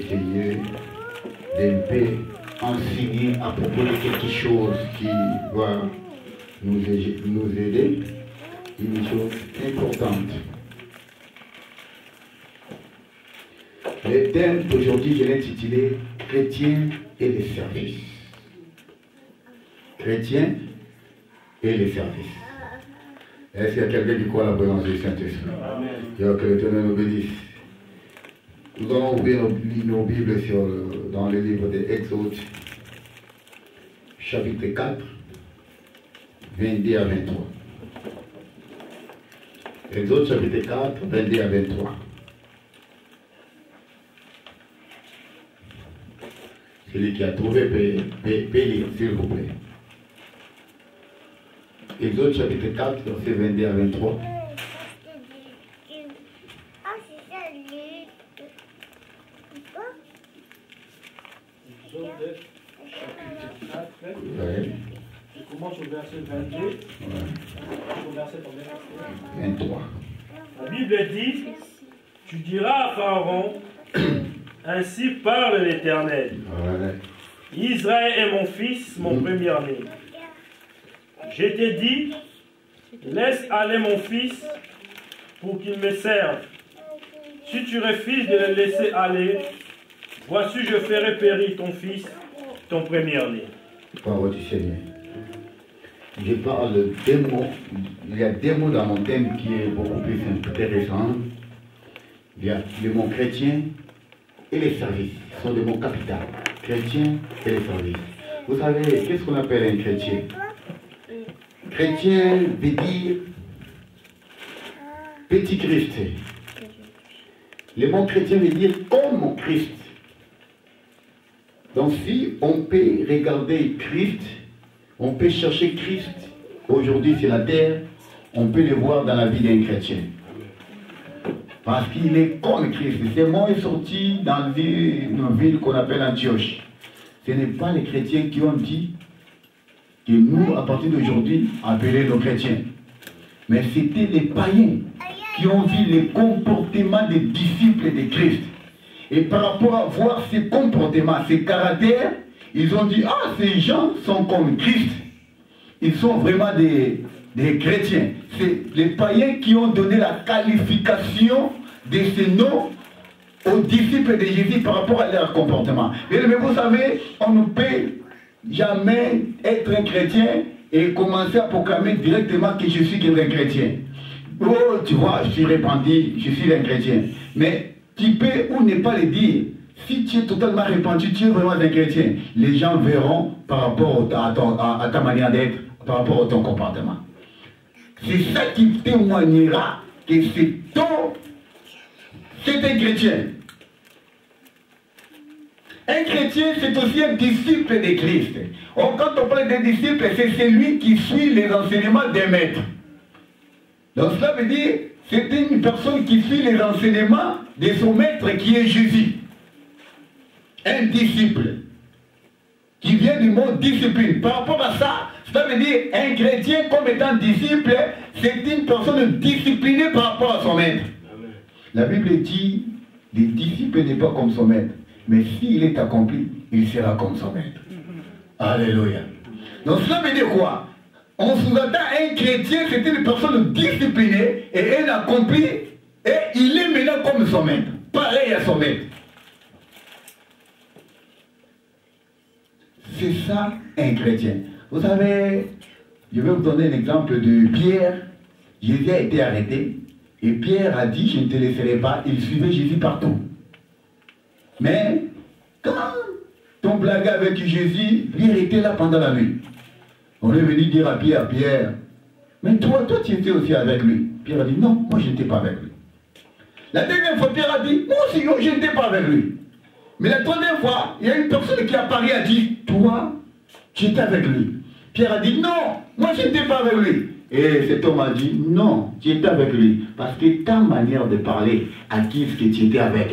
essayer d'un peu enseigner à propos de quelque chose qui va nous aider, une chose importante. Le thème d'aujourd'hui, je l'ai intitulé « Chrétiens et les services ». Chrétiens et les services. Est-ce qu'il y a quelqu'un qui croit à la présence du Saint-Esprit? Que l'Éternel nous bénisse. Nous allons ouvrir nos Bibles dans le livre de Exode, chapitre 4, 22 à 23. Exode chapitre 4, 22 à 23. Celui qui a trouvé peut lire, s'il vous plaît. Exode chapitre 4, verset 22 à 23. Exode chapitre 4, Ouais. je commence au verset 22. Au verset 23. La Bible dit, tu diras à Pharaon, ainsi parle l'Éternel. Ouais. Israël est mon fils, mon premier-né. Je t'ai dit, laisse aller mon fils pour qu'il me serve. Si tu refuses de le laisser aller, voici je ferai périr ton fils, ton premier-né. Parole du Seigneur. Je parle deux mots. Il y a deux mots dans mon thème qui est beaucoup plus intéressant. Il y a le mot chrétien et les services. Ce sont des mots capitaux. Chrétien et les services. Vous savez, qu'est-ce qu'on appelle un chrétien? Chrétien veut dire petit Christ. Le mot chrétien veut dire comme Christ. Donc si on peut regarder Christ, on peut chercher Christ aujourd'hui sur la terre, on peut le voir dans la vie d'un chrétien. Parce qu'il est comme Christ. Ce mot est sorti dans une ville qu'on appelle Antioche. Ce n'est pas les chrétiens qui ont dit que nous, à partir d'aujourd'hui, appelons nos chrétiens. Mais c'était les païens qui ont vu le comportement des disciples de Christ. Et par rapport à voir ces comportements, ces caractères, ils ont dit, ah, ces gens sont comme Christ. Ils sont vraiment des chrétiens. C'est les païens qui ont donné la qualification de ces noms aux disciples de Jésus par rapport à leur comportement. Mais vous savez, on ne peut jamais être un chrétien et commencer à proclamer directement que je suis un chrétien. Oh, tu vois, je suis repenti, je suis un chrétien. Mais tu peux ou ne pas le dire. Si tu es totalement repenti, tu es vraiment un chrétien. Les gens verront par rapport à ta manière d'être, par rapport à ton comportement. C'est ça qui témoignera que c'est un chrétien. Un chrétien, c'est aussi un disciple de Christ. Or, quand on parle de disciple, c'est celui qui suit les enseignements des maîtres. Donc cela veut dire, c'est une personne qui suit les enseignements de son maître qui est Jésus. Un disciple. Qui vient du mot discipline. Par rapport à ça, cela veut dire, un chrétien comme étant disciple, c'est une personne disciplinée par rapport à son maître. Amen. La Bible dit, le disciple n'est pas comme son maître. Mais s'il est accompli, il sera comme son maître. Alléluia. Donc cela veut dire quoi? On sous-entend un chrétien, c'est une personne disciplinée et elle accomplit et il est maintenant comme son maître. Pareil à son maître. C'est ça un chrétien. Vous savez, je vais vous donner un exemple de Pierre. Jésus a été arrêté et Pierre a dit, je ne te laisserai pas. Il suivait Jésus partout. Mais quand on blaguait avec Jésus, Pierre était là pendant la nuit. On est venu dire à Pierre, mais toi tu étais aussi avec lui. Pierre a dit, non, moi je n'étais pas avec lui. La deuxième fois, Pierre a dit, moi aussi, je n'étais pas avec lui. Mais la troisième fois, il y a une personne qui apparaît et a dit, toi, tu étais avec lui. Pierre a dit, non, moi je n'étais pas avec lui. Et cet homme a dit, non, tu étais avec lui. Parce que ta manière de parler acquise que tu étais avec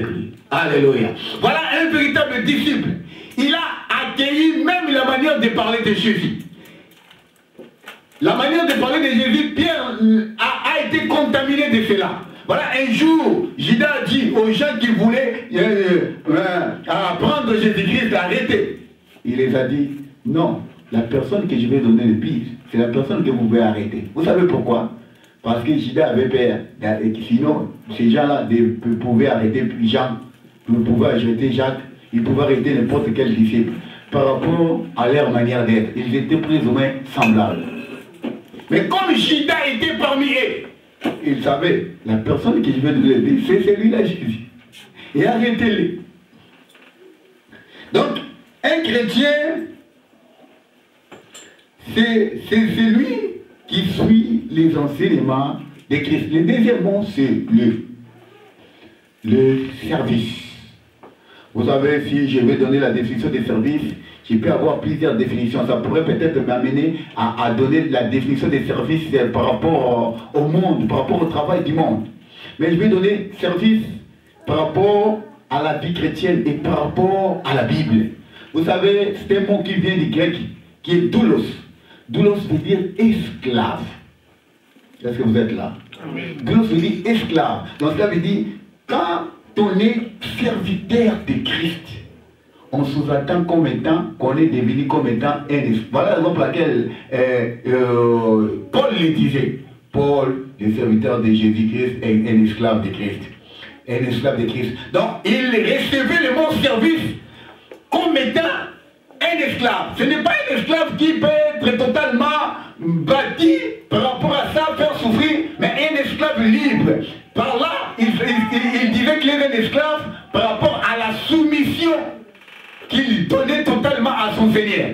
lui. Alléluia. Voilà un véritable disciple. Il a accueilli même la manière de parler de Jésus. La manière de parler de Jésus, Pierre a été contaminé de cela. Voilà, un jour, Judas a dit aux gens qui voulaient apprendre Jésus-Christ, arrêtez. Il les a dit, non, la personne que je vais donner le bise, c'est la personne que vous pouvez arrêter. Vous savez pourquoi? Parce que Judas avait peur. Et sinon, ces gens-là pouvaient arrêter Jean, ils pouvaient arrêter Jacques, ils pouvaient arrêter n'importe quel disciple. Par rapport à leur manière d'être, ils étaient plus ou moins semblables. Mais comme Judas était parmi eux, il savait, la personne que je vais donner le bise, c'est celui-là, Jésus. Et arrêtez-le. Donc, un chrétien, c'est celui qui suit les enseignements de Christ. Le deuxième mot, c'est le service. Vous savez, si je vais donner la définition des services, je peux avoir plusieurs définitions. Ça pourrait peut-être m'amener à donner la définition des services par rapport au monde, par rapport au travail du monde. Mais je vais donner service par rapport à la vie chrétienne et par rapport à la Bible. Vous savez, c'est un mot qui vient du grec, qui est doulos. Doulos veut dire esclave. Est-ce que vous êtes là? Doulos veut dire esclave. Donc cela veut dire, quand on est serviteur de Christ, on sous-attend comme étant qu'on est devenu comme étant un esclave. Voilà la raison pour laquelle Paul le disait. Paul, le serviteur de Jésus-Christ, est un esclave de Christ. Un esclave de Christ. Donc, il recevait le mot service comme étant un esclave. Ce n'est pas un esclave qui peut être totalement bâti par rapport à ça, faire souffrir, mais un esclave libre. Par là, il disait qu'il est un esclave par rapport à la soumission qu'il donnait totalement à son Seigneur.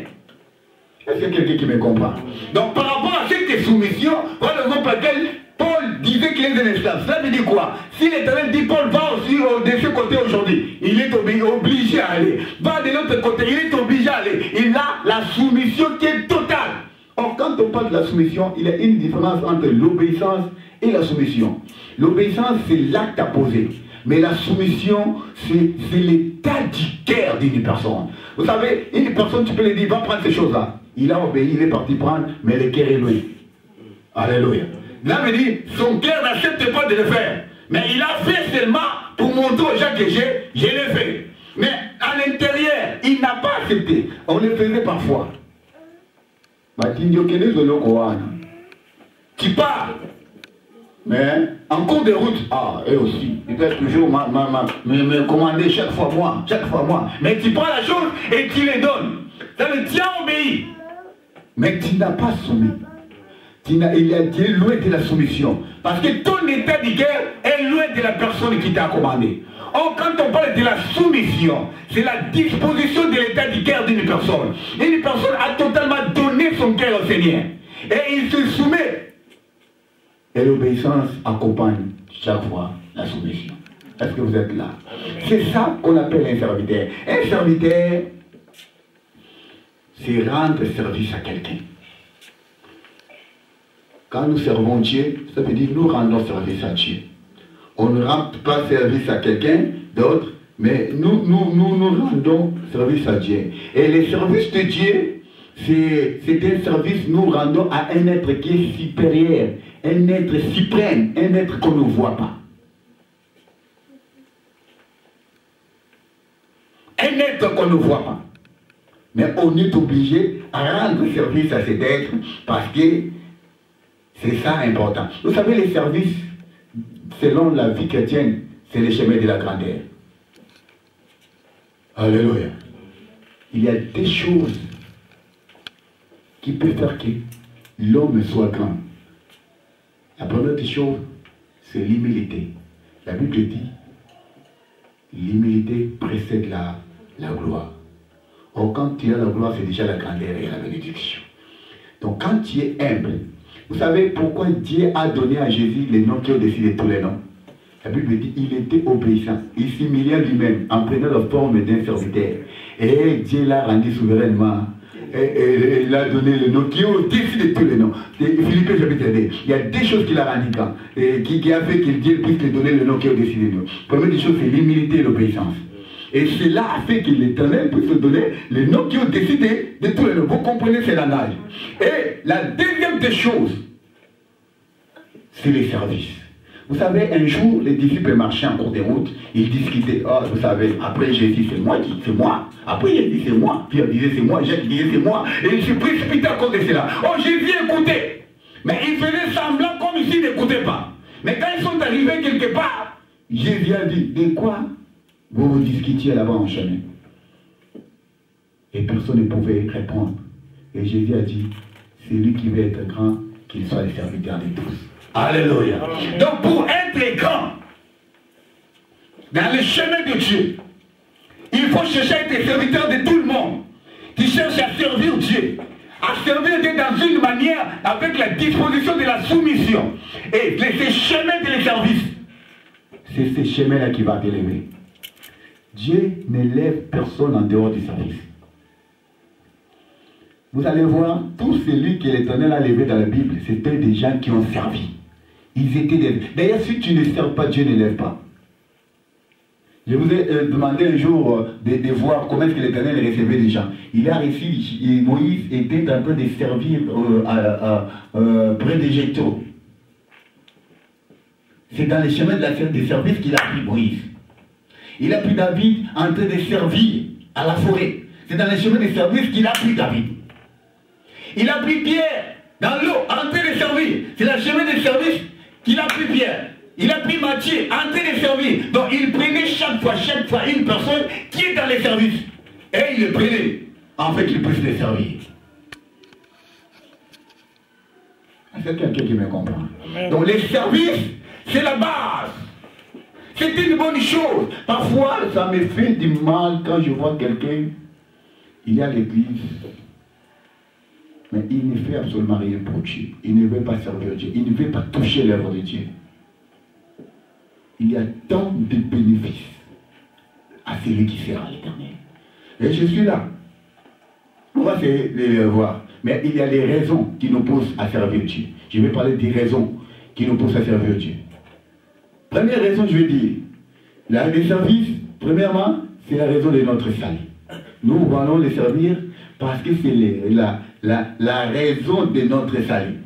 Est-ce qu'il y a quelqu'un qui me comprend? Donc par rapport à cette soumission, voilà la raison pour laquelle Paul disait qu'il est un esclave. Cela veut dire quoi? Si l'Éternel dit Paul va aussi de ce côté aujourd'hui, il est obligé à aller. Va de l'autre côté, il est obligé à aller. Il a la soumission qui est totale. Or, quand on parle de la soumission, il y a une différence entre l'obéissance et la soumission. L'obéissance, c'est l'acte à poser. Mais la soumission, c'est l'état du cœur d'une personne. Vous savez, une personne, tu peux lui dire, va prendre ces choses-là. Il a obéi, il est parti prendre, mais le cœur est loin. Alléluia. Là, veut dire, son cœur n'accepte pas de le faire. Mais il a fait seulement pour montrer aux gens que je l'ai fait. Mais à l'intérieur, il n'a pas accepté. On le faisait parfois. Tu pars. Mais en cours de route, eux aussi, ils peuvent toujours me commander chaque fois moi. Mais tu prends la chose et tu les donnes. Ça veut dire, tu as obéi. Mais tu n'as pas soumis. Il est loin de la soumission. Parce que ton état du cœur est loin de la personne qui t'a commandé. Or, quand on parle de la soumission, c'est la disposition de l'état du cœur d'une personne. Une personne a totalement donné son cœur au Seigneur. Et il se soumet. Et l'obéissance accompagne chaque fois la soumission. Est-ce que vous êtes là? C'est ça qu'on appelle un serviteur. Un serviteur, c'est rendre service à quelqu'un. Quand nous servons Dieu, ça veut dire nous rendons service à Dieu. On ne rend pas service à quelqu'un d'autre, mais nous rendons service à Dieu. Et le service de Dieu, c'est un service nous rendons à un être qui est supérieur, un être suprême, un être qu'on ne voit pas. Un être qu'on ne voit pas. Mais on est obligé à rendre service à cet être parce que c'est ça important. Vous savez, les services, selon la vie chrétienne, c'est le chemin de la grandeur. Alléluia. Il y a des choses qui peuvent faire que l'homme soit grand. La première des choses, c'est l'humilité. La Bible dit, l'humilité précède la gloire. Or, quand tu as la gloire, c'est déjà la grandeur et la bénédiction. Donc, quand tu es humble, vous savez pourquoi Dieu a donné à Jésus les noms qui ont décidé tous les noms? La Bible dit, il était obéissant. Il s'humilia lui-même en prenant la forme d'un serviteur. Et Dieu l'a rendu souverainement. Et il a donné le nom qui ont décidé tous les noms. Philippe, chapitre 2. Il y a des choses qu'il a rendues quand, qui a fait qu'il Dieu puisse lui donner le nom qui ont décidé de nous. La première des choses, c'est l'humilité et l'obéissance. Et cela a fait que l'Éternel puisse se donner les noms qui ont décidé de tous les noms. Vous comprenez ces langages. Et la deuxième des choses, c'est les services. Vous savez, un jour, les disciples marchaient en cours de route, ils discutaient. Oh, vous savez, après Jésus, c'est moi qui, c'est moi. Après, il a dit c'est moi. Pierre disait c'est moi, Jacques disait c'est moi. Et il se précipitait à cause de cela. Oh, Jésus écoutait. Mais il faisait semblant comme s'il n'écoutait pas. Mais quand ils sont arrivés quelque part, Jésus a dit, de quoi vous discutiez là-bas en chemin? Et personne ne pouvait répondre. Et Jésus a dit, c'est lui qui veut être grand, qu'il soit le serviteur de tous. Alléluia. Donc pour être grand dans le chemin de Dieu, il faut chercher à être serviteur de tout le monde. Qui cherche à servir Dieu. À servir Dieu dans une manière avec la disposition de la soumission. Et ce chemin de service, c'est ce chemin-là qui va t'élever. Dieu n'élève personne en dehors du service. Vous allez voir, tous celui que l'Éternel a levé dans la Bible, c'était des gens qui ont servi. Ils étaient des... D'ailleurs, si tu ne sers pas, Dieu ne lève pas. Je vous ai demandé un jour de voir comment est-ce que l'Éternel recevait des gens. Il a réussi, et Moïse était en train de servir près de Jéthro. C'est dans les chemins de service qu'il a pris Moïse. Il a pris David en train de servir à la forêt. C'est dans les chemins de service qu'il a pris David. Il a pris Pierre dans l'eau en train de servir. C'est dans le chemin de service qu'il a pris Pierre. Il a pris Matthieu en train de servir. Donc il prenait chaque fois une personne qui est dans les services. Et il le prenait. En fait, il puisse les servir. C'est quelqu'un qui me comprend. Amen. Donc les services, c'est la base. C'est une bonne chose. Parfois, ça me fait du mal quand je vois quelqu'un, il est à l'église, mais il ne fait absolument rien pour Dieu. Il ne veut pas servir Dieu. Il ne veut pas toucher l'œuvre de Dieu. Il y a tant de bénéfices à celui qui sert à l'Éternel. Et je suis là. On va essayer de les voir. Mais il y a des raisons qui nous poussent à servir Dieu. Je vais parler des raisons qui nous poussent à servir Dieu. Première raison, je vais dire, les services, premièrement, c'est la raison de notre salut. Nous allons les servir parce que c'est la raison de notre salut.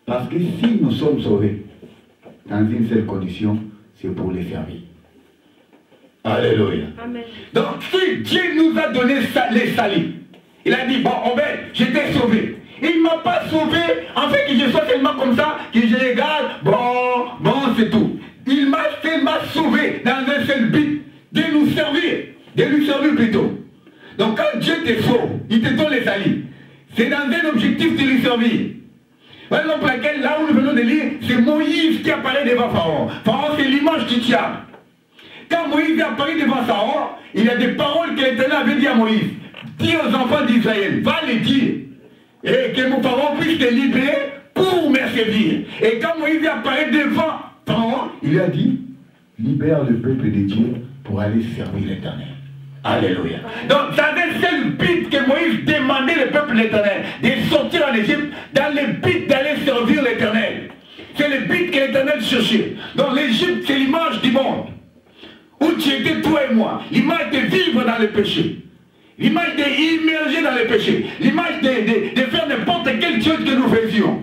Parce que si nous sommes sauvés dans une seule condition, c'est pour les servir. Alléluia. Amen. Donc si Dieu nous a donné les saluts, il a dit, bon, Obed, je t'ai sauvé. Il ne m'a pas sauvé, en fait que je sois seulement comme ça, que je regarde, bon, c'est tout. Il m'a seulement sauvé dans un seul but, de nous servir, de lui servir plutôt. Donc quand Dieu te sauve, il te donne les saluts. C'est dans un objectif de lui servir. Par exemple, laquelle, là où nous venons de lire, c'est Moïse qui apparaît devant Pharaon. Pharaon, c'est l'image du diable. Quand Moïse est apparu devant Pharaon, il y a des paroles que l'Éternel avait dit à Moïse. Dis aux enfants d'Israël, va les dire. Et que mon Pharaon puisse te libérer pour me servir. Et quand Moïse est apparu devant Pharaon, il lui a dit, libère le peuple de Dieu pour aller servir l'Éternel. Alléluia. Donc, dans le seul but que Moïse demandait le peuple de l'Éternel, de sortir en Égypte, dans le but d'aller servir l'Éternel. C'est le but que l'Éternel cherchait. Donc, l'Égypte, c'est l'image du monde. Où tu étais, toi et moi. L'image de vivre dans le péché. L'image d'immerger dans le péché. L'image de faire n'importe quelle chose que nous faisions.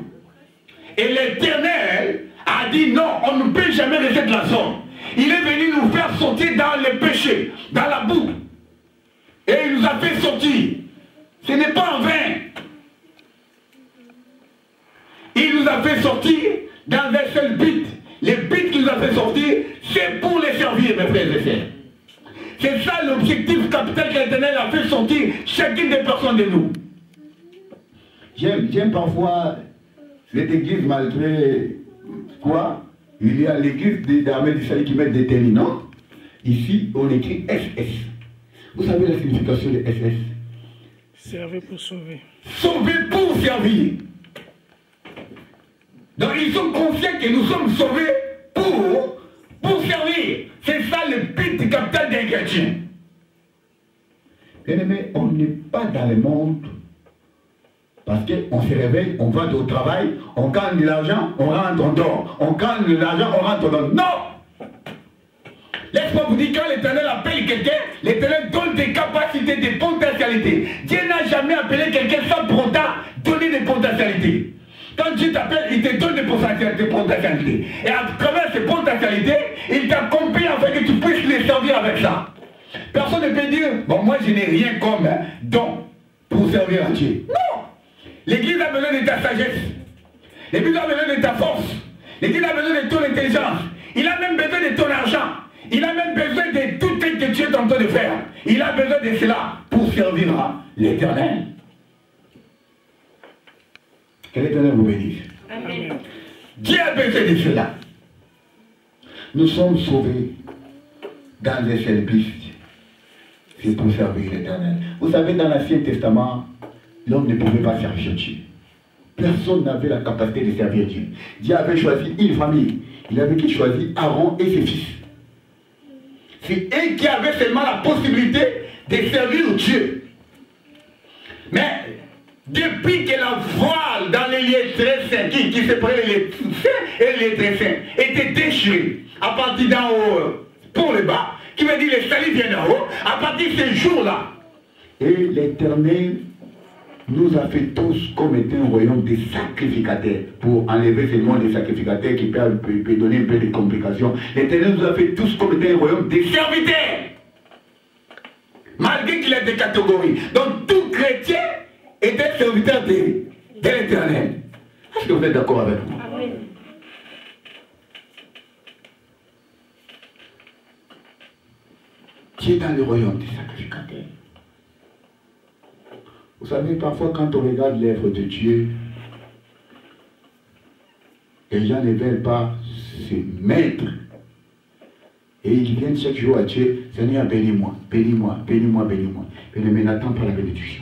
Et l'Éternel a dit non, on ne peut jamais rester de la sorte. Il est venu nous faire sortir dans le péché, dans la boue. Et il nous a fait sortir. Ce n'est pas en vain. Il nous a fait sortir dans un seul but. Le but qu'il nous a fait sortir, c'est pour les servir, mes frères et sœurs. C'est ça l'objectif capital que l'Éternel a fait sortir chacune des personnes de nous. J'aime parfois cette église malgré quoi? Il y a l'église des armées du salut qui mettent des télés, non? Ici, on écrit SS. Vous savez la signification de SS? Servir pour sauver. Sauver pour servir. Donc ils sont conscients que nous sommes sauvés pour servir. C'est ça le but capital d'un chrétien. Bien aimé, on n'est pas dans le monde parce qu'on se réveille, on va au travail, on gagne de l'argent, on rentre, on dort. On gagne de l'argent, on rentre, on dort. Non! Laisse-moi vous dire, quand l'Éternel appelle quelqu'un, l'Éternel donne des capacités, des potentialités. Dieu n'a jamais appelé quelqu'un sans pour autant donner des potentialités. Quand Dieu t'appelle, il te donne des potentialités. Et à travers ces potentialités, il t'accompagne afin que tu puisses les servir avec ça. Personne ne peut dire, bon, moi je n'ai rien comme don pour servir à Dieu. Non! L'église a besoin de ta sagesse. L'église a besoin de ta force. L'église a besoin de ton intelligence. Il a même besoin de ton argent. Il a même besoin de tout ce que tu es en train de faire. Il a besoin de cela pour servir à l'Éternel. Que l'Éternel vous bénisse. Amen. Dieu a besoin de cela. Nous sommes sauvés dans un seul but. C'est pour servir l'Éternel. Vous savez, dans l'Ancien Testament, l'homme ne pouvait pas servir Dieu. Personne n'avait la capacité de servir Dieu. Dieu avait choisi une famille. Il avait choisi Aaron et ses fils. C'est eux qui avaient seulement la possibilité de servir Dieu. Mais depuis que la voile dans les lieux très saints, qui séparait les lieux saints et les lieux très saints, était déchirée à partir d'en haut pour le bas, qui veut dire le salut vient d'en haut, à partir de ce jour-là. Et l'Éternel nous a fait tous comme étant un royaume de sacrificateurs, pour enlever seulement les sacrificateurs qui peuvent donner un peu de complications. L'Éternel nous a fait tous comme étant un royaume de serviteurs, malgré qu'il y a des catégories. Donc tout chrétien était serviteur de l'Éternel. Est-ce que vous êtes d'accord avec moi? Amen. Qui est dans le royaume des sacrificateurs? Vous savez, parfois quand on regarde l'œuvre de Dieu, les gens ne veulent pas se mettre. Et ils viennent chaque jour à Dieu, Seigneur, bénis-moi, bénis-moi, bénis-moi, bénis-moi. Mais n'attends pas la bénédiction.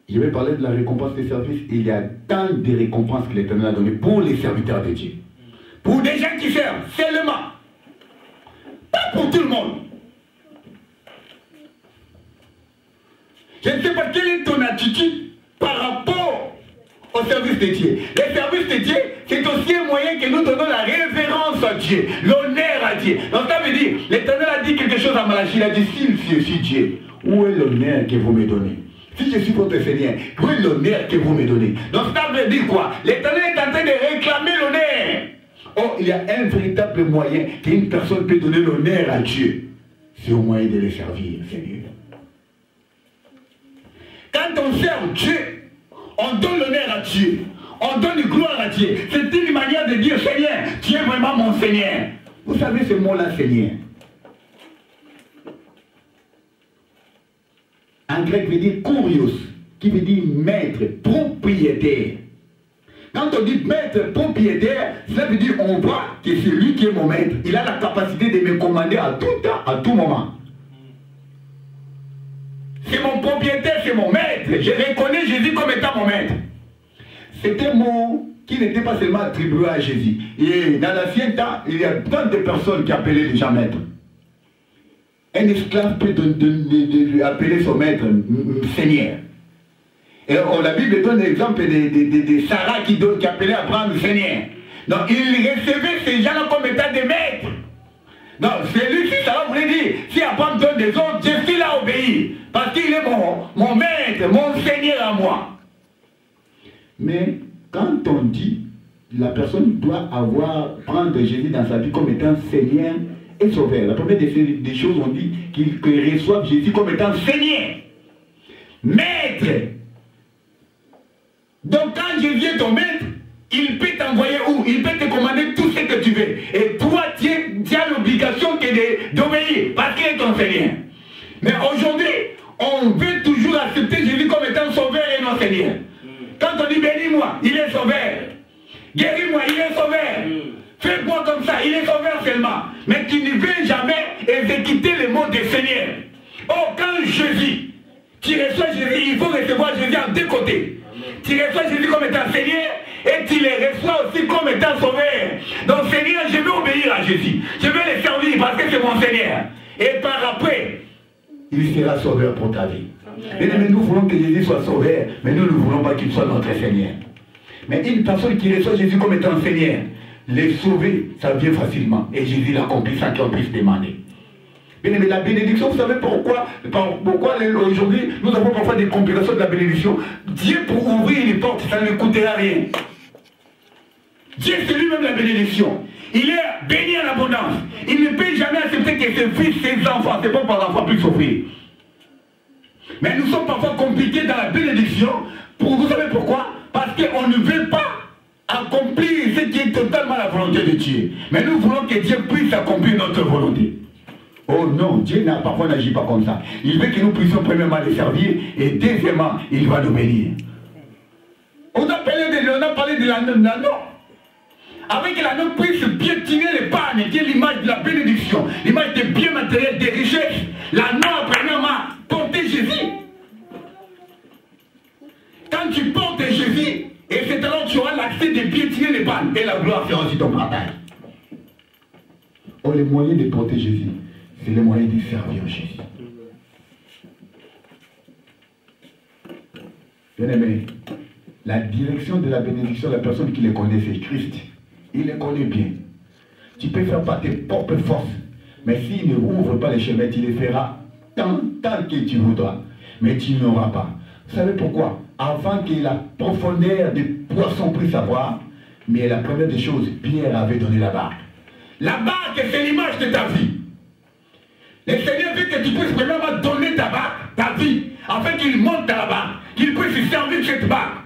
Je vais parler de la récompense des services. Il y a tant de récompenses que l'Éternel a données pour les serviteurs de Dieu. Pour des gens qui servent seulement. Pas pour tout le monde. Je ne sais pas quelle est ton attitude par rapport au service de Dieu. Le service de Dieu, c'est aussi un moyen que nous donnons la révérence à Dieu, l'honneur à Dieu. Donc ça veut dire, l'Éternel a dit quelque chose à Malachie, il a dit, si je suis Dieu, où est l'honneur que vous me donnez? Si je suis votre Seigneur, où est l'honneur que vous me donnez? Donc ça veut dire quoi? L'Éternel est en train de réclamer l'honneur. Oh, il y a un véritable moyen qu'une personne peut donner l'honneur à Dieu. C'est au moyen de le servir, Seigneur. Quand on sert Dieu, on donne l'honneur à Dieu. On donne gloire à Dieu. C'est une manière de dire, Seigneur, tu es vraiment mon Seigneur. Vous savez ce mot-là, Seigneur? En grec, veut dire kurios, qui veut dire maître, propriétaire. Quand on dit maître, propriétaire, ça veut dire on voit que c'est lui qui est mon maître. Il a la capacité de me commander à tout temps, à tout moment. C'est mon propriétaire, c'est mon maître. Je reconnais Jésus comme étant mon maître. C'était un mot qui n'était pas seulement attribué à Jésus. Et dans l'ancien temps, il y a tant de personnes qui appelaient les gens maîtres. Un esclave peut appeler son maître Seigneur. Et la Bible donne l'exemple de Sarah qui appelait Abraham Seigneur. Donc il recevait ces gens-là comme étant des maîtres. Donc c'est lui qui Sarah voulait dire, si Abraham donne des ordres, je suis là à obéir. Parce qu'il est mon maître, mon Seigneur à moi. Mais quand on dit, la personne doit prendre Jésus dans sa vie comme étant Seigneur et Sauveur. La première des choses, on dit qu'il reçoit Jésus comme étant Seigneur, Maître. Donc quand Jésus est ton maître, il peut t'envoyer où? Il peut te commander tout ce que tu veux. Et toi, tu as l'obligation d'obéir, parce qu'il est ton Seigneur. Mais aujourd'hui, on veut toujours accepter Jésus comme étant Sauveur et non Seigneur. Quand on dit bénis-moi, il est Sauveur. Guéris-moi, il est Sauveur. Fais-moi comme ça, il est Sauveur seulement. Mais tu ne veux jamais exécuter le mot de Seigneur. Oh, quand Jésus, tu reçois Jésus, il faut recevoir Jésus en deux côtés. Tu reçois Jésus comme étant Seigneur et tu le reçois aussi comme étant Sauveur. Donc Seigneur, je veux obéir à Jésus. Je veux le servir parce que c'est mon Seigneur. Et par après, il sera Sauveur pour ta vie. Mais nous voulons que Jésus soit Sauveur, mais nous ne voulons pas qu'il soit notre Seigneur. Mais une personne qui reçoit Jésus comme étant Seigneur, les sauver, ça vient facilement. Et Jésus l'accomplit sans qu'on puisse demander. Bien aimé, la bénédiction, vous savez pourquoi aujourd'hui nous avons parfois des complications de la bénédiction. Dieu pour ouvrir les portes, ça ne coûtera rien. Dieu c'est lui-même la bénédiction. Il est béni en abondance. Il ne peut jamais accepter que ses fils, ses enfants, ses propres enfants puissent souffrir. Mais nous sommes parfois compliqués dans la bénédiction. Vous savez pourquoi? Parce qu'on ne veut pas accomplir ce qui est totalement la volonté de Dieu. Mais nous voulons que Dieu puisse accomplir notre volonté. Oh non, Dieu parfois n'agit pas comme ça. Il veut que nous puissions premièrement les servir et deuxièmement, il va nous bénir. On a parlé de l'anneau. Avec que l'anneau puisse piétiner l'épargne, qui est l'image de la bénédiction, l'image des biens matériels, des richesses. L'anneau a premièrement porté Jésus. Quand tu portes Jésus, et c'est alors que tu auras l'accès de piétiner l'épargne et la gloire sera aussi ton partage. Oh, les moyens de porter Jésus, c'est les moyens de servir Jésus. Bien aimé, la direction de la bénédiction, la personne qui les connaît, c'est Christ. Il les connaît bien. Tu peux faire par tes propres forces, mais s'il ne ouvre pas les chemins, tu les feras tant que tu voudras, mais tu n'auras pas. Vous savez pourquoi? Avant que la profondeur des poissons puisse savoir, mais la première des choses, Pierre avait donné la barque. La barque, c'est l'image de ta vie. Le Seigneur veut que tu puisses premièrement donner ta barque, ta vie, afin qu'il monte à la barque, qu'il puisse servir de cette barque.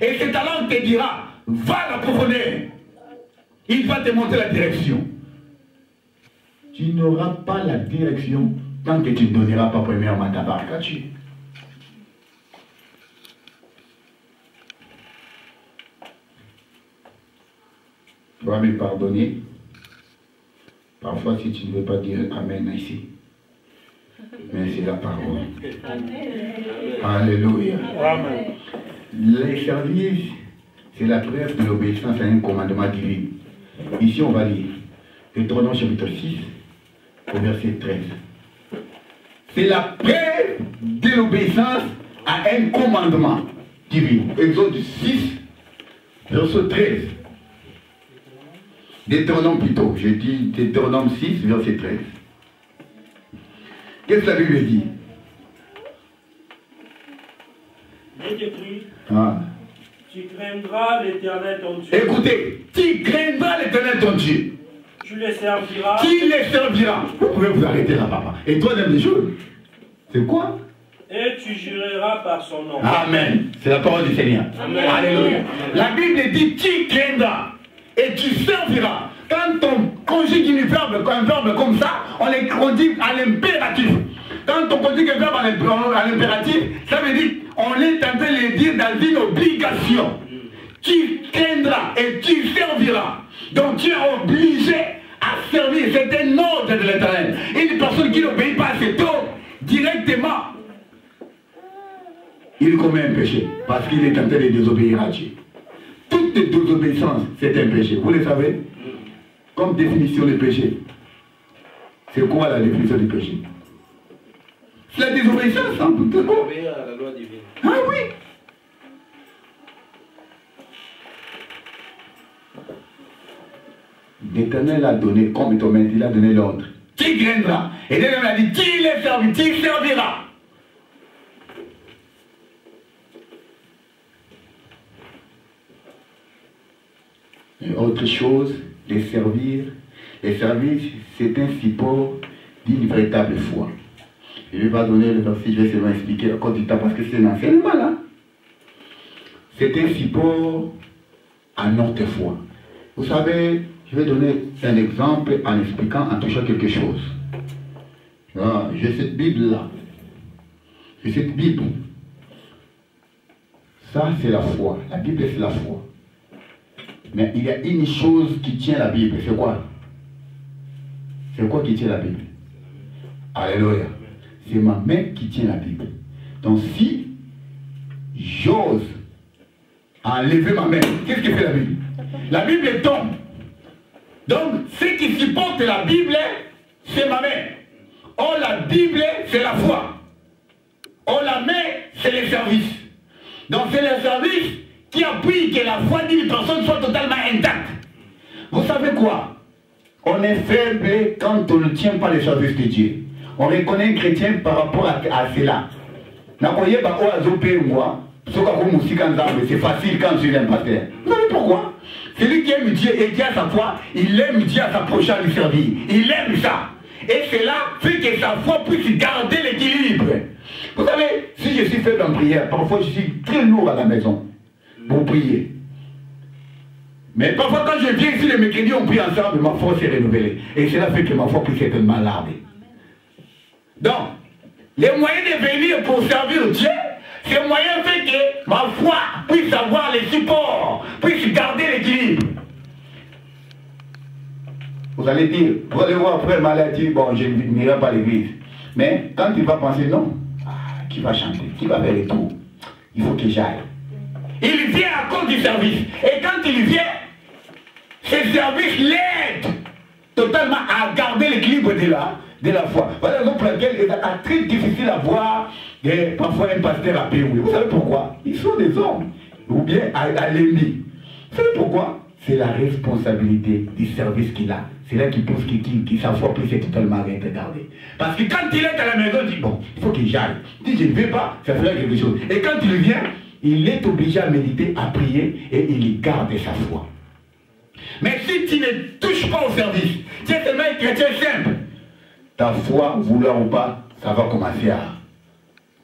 Et cet talent te dira, va à la profondeur. Il va te montrer la direction. Tu n'auras pas la direction tant que tu ne donneras pas premièrement ta barque à Dieu. Tu vas me pardonner. Parfois, si tu ne veux pas dire Amen ici. Mais c'est la parole. Alléluia. Amen. Les services, c'est la preuve de l'obéissance à un commandement divin. Ici, on va lire Deutéronome chapitre 6, au verset 13. C'est la preuve de l'obéissance à un commandement divin. Exode 6, verset 13. Deutéronome plutôt, j'ai dit Deutéronome 6, verset 13. Qu'est-ce que la Bible dit? Tu craindras l'Éternel ton Dieu. Écoutez, tu craindras l'Éternel ton Dieu. Tu les serviras. Qui les servira? Vous pouvez vous arrêter là, papa. Et troisième des choses, c'est quoi? Et tu jureras par son nom. Amen. C'est la parole du Seigneur. Amen. Alléluia. La Bible dit tu craindras et tu serviras. Quand on conjugue un verbe comme ça, on dit à l'impératif. Quand on conjugue un verbe à l'impératif, ça veut dire on est en train de le dire dans une obligation. Tu craindras et tu serviras. Donc tu es obligé à servir. C'est un ordre de l'Éternel. Une personne qui n'obéit pas à cet ordre, directement, il commet un péché. Parce qu'il est en train de désobéir à Dieu. Toute désobéissance, c'est un péché. Vous le savez? Comme définition du péché. C'est quoi la définition du péché? C'est la désobéissance, en tout cas. Obéir à la loi divine. Ah oui. L'Éternel a donné, comme il a donné l'ordre. Qui craindra? Et l'Éternel a dit, qui les servira? Qui servira? Et autre chose, les servir. Les servir, c'est un support d'une véritable foi. Je ne vais pas donner le verset, je vais seulement expliquer à cause du temps parce que c'est un enseignement là. C'est un support à notre foi. Vous savez, je vais donner un exemple en expliquant, en touchant quelque chose. Ah, j'ai cette Bible là. J'ai cette Bible. Ça, c'est la foi. La Bible, c'est la foi. Mais il y a une chose qui tient la Bible. C'est quoi? C'est quoi qui tient la Bible? Alléluia. C'est ma main qui tient la Bible. Donc si j'ose enlever ma main, qu'est-ce que fait la Bible? La Bible tombe. Donc ce qui supporte la Bible, c'est ma main. Or la Bible, c'est la foi. Or la main, c'est le service. Donc c'est le service qui appuie que la foi d'une personne soit totalement intacte. Vous savez quoi? On est faible quand on ne tient pas le service de Dieu. On reconnaît un chrétien par rapport à cela. C'est facile quand tu es un pasteur. Vous savez pourquoi? Celui qui aime Dieu et qui a sa foi, il aime Dieu à s'approcher à lui servir. Il aime ça. Et cela fait que sa foi puisse garder l'équilibre. Vous savez, si je suis faible en prière, parfois je suis très lourd à la maison pour prier. Mais parfois quand je viens ici le mercredi, on prie ensemble, ma foi s'est renouvelée. Et cela fait que ma foi puisse être malade. Donc, les moyens de venir pour servir Dieu, ces moyens fait que ma foi puisse avoir les supports, puisse garder l'équilibre. Vous allez dire, vous allez voir frère maladie, bon, je n'irai pas à l'église. Mais quand il va penser, non, qui va chanter, qui va faire les tours, il faut que j'aille. Il vient à cause du service. Et quand il vient, ce service l'aide totalement à garder l'équilibre de la foi. Voilà la raison pour laquelle il est très difficile à voir parfois un pasteur à Pérou. Vous savez pourquoi? Ils sont des hommes, ou bien à l'ennemi. Vous savez pourquoi? C'est la responsabilité du service qu'il a. C'est là qu'il pense qu'il sa foi puisse être totalement regardée. Parce que quand il est à la maison, il dit bon, il faut qu'il j'aille. Il dit je ne vais pas, ça fera quelque chose. Et quand il vient, il est obligé à méditer, à prier et il garde sa foi. Mais si tu ne touches pas au service, tu es seulement un chrétien simple, ta foi, vouloir ou pas, ça va commencer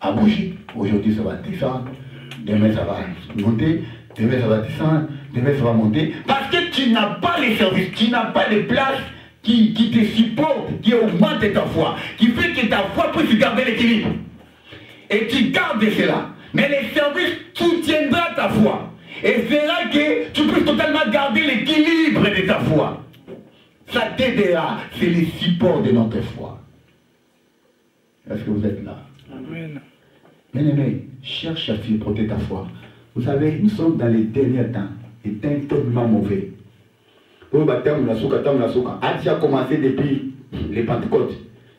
à bouger. Aujourd'hui, ça va descendre, demain, ça va monter, demain, ça va descendre, demain, ça va monter. Parce que tu n'as pas les services, tu n'as pas les places qui te supportent, qui augmentent ta foi, qui fait que ta foi puisse garder l'équilibre. Et tu gardes cela. Mais les services soutiendront ta foi. Et c'est là que tu peux totalement garder l'équilibre de ta foi. Ça t'aidera. C'est le support de notre foi. Est-ce que vous êtes là? Amen. Bien-aimé, cherche à supporter ta foi. Vous savez, nous sommes dans les derniers temps. Et temps tellement mauvais. A déjà commencé depuis les Pentecôtes.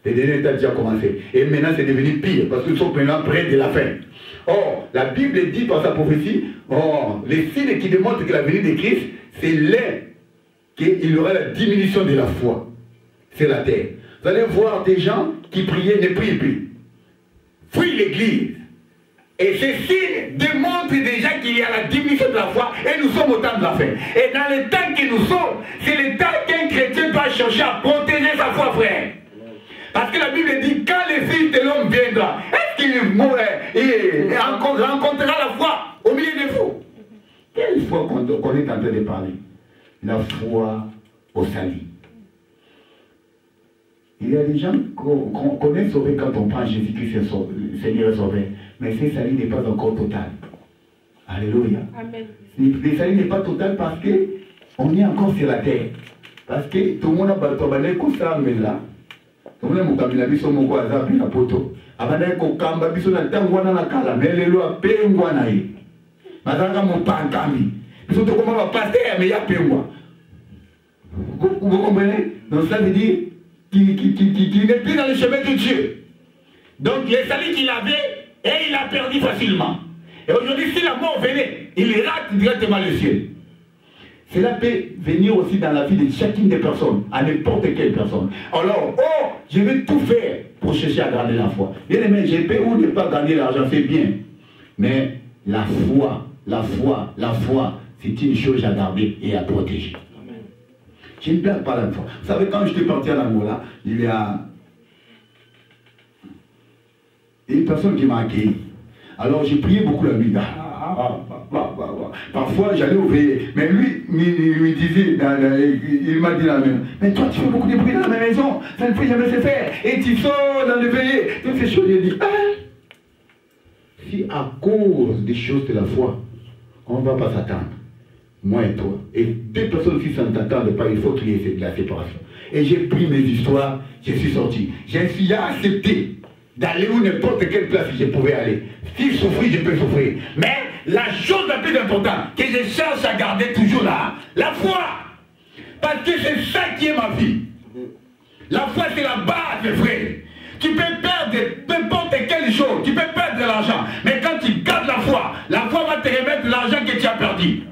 Les derniers temps a déjà commencé. Et maintenant c'est devenu pire parce que nous sommes maintenant près de la fin. Or, la Bible dit par sa prophétie, les signes qui démontrent que la venue de Christ, c'est l'un qu'il y aura la diminution de la foi sur la terre. Vous allez voir des gens qui priaient, ne prient plus. Fuient l'église. Et ces signes démontrent déjà qu'il y a la diminution de la foi et nous sommes au temps de la fin. Et dans le temps que nous sommes, c'est le temps qu'un chrétien doit chercher à protéger sa foi, frère. Parce que la Bible dit, quand le Fils de l'homme viendra, est-ce qu'il rencontrera la foi au milieu de vous? Quelle foi qu'on est en train de parler? La foi au salut. Il y a des gens qu'on est sauvés quand on prend Jésus-Christ Seigneur et Sauveur. Mais ce salut n'est pas encore total. Alléluia. Amen. Le salut n'est pas total parce qu'on est encore sur la terre. Parce que tout le monde a battu comme ça, mais là. Tout le monde a battu biso moko azabi na poto. Abana ko kamba biso na tangwana na kala melelo apengwa na ye. Mazanga mopankami. Biso to koma ba pasteur mais ya pengwa. Vous comprenez? Donc ça veut dire qu'il n'est plus dans le chemin de Dieu. Donc le salut qu'il avait, et il a perdu facilement. Et aujourd'hui, si la mort venait, il rate directement le ciel. Cela peut venir aussi dans la vie de chacune des personnes, à n'importe quelle personne. Alors, je vais tout faire pour chercher à garder la foi. Bien aimé, je peux ou ne pas gagner l'argent, c'est bien. Mais la foi, c'est une chose à garder et à protéger. Je ne perds pas la foi. Vous savez, quand j'étais parti à l'Angola, il y a une personne qui m'a accueilli. Alors j'ai prié beaucoup la nuit. Parfois j'allais au veillées. Mais lui, il disait, il m'a dit dans la maison, mais toi tu fais beaucoup de bruit dans la maison, ça ne peut jamais se faire. Et tu sors dans le veillées. Toutes ces choses, j'ai dit, si à cause des choses de la foi, on ne va pas s'attendre. Moi et toi. Et deux personnes qui ne s'entendent pas, il faut qu'il y ait la séparation. Et j'ai pris mes histoires, je suis sorti. J'ai accepté d'aller où n'importe quelle place je pouvais aller. Si je souffrais, je peux souffrir. Mais la chose la plus importante que je cherche à garder toujours là, la foi. Parce que c'est ça qui est ma vie. La foi, c'est la base, frère. Tu peux perdre n'importe quelle chose, tu peux perdre de l'argent. Mais quand tu gardes la foi va te remettre l'argent que tu as perdu.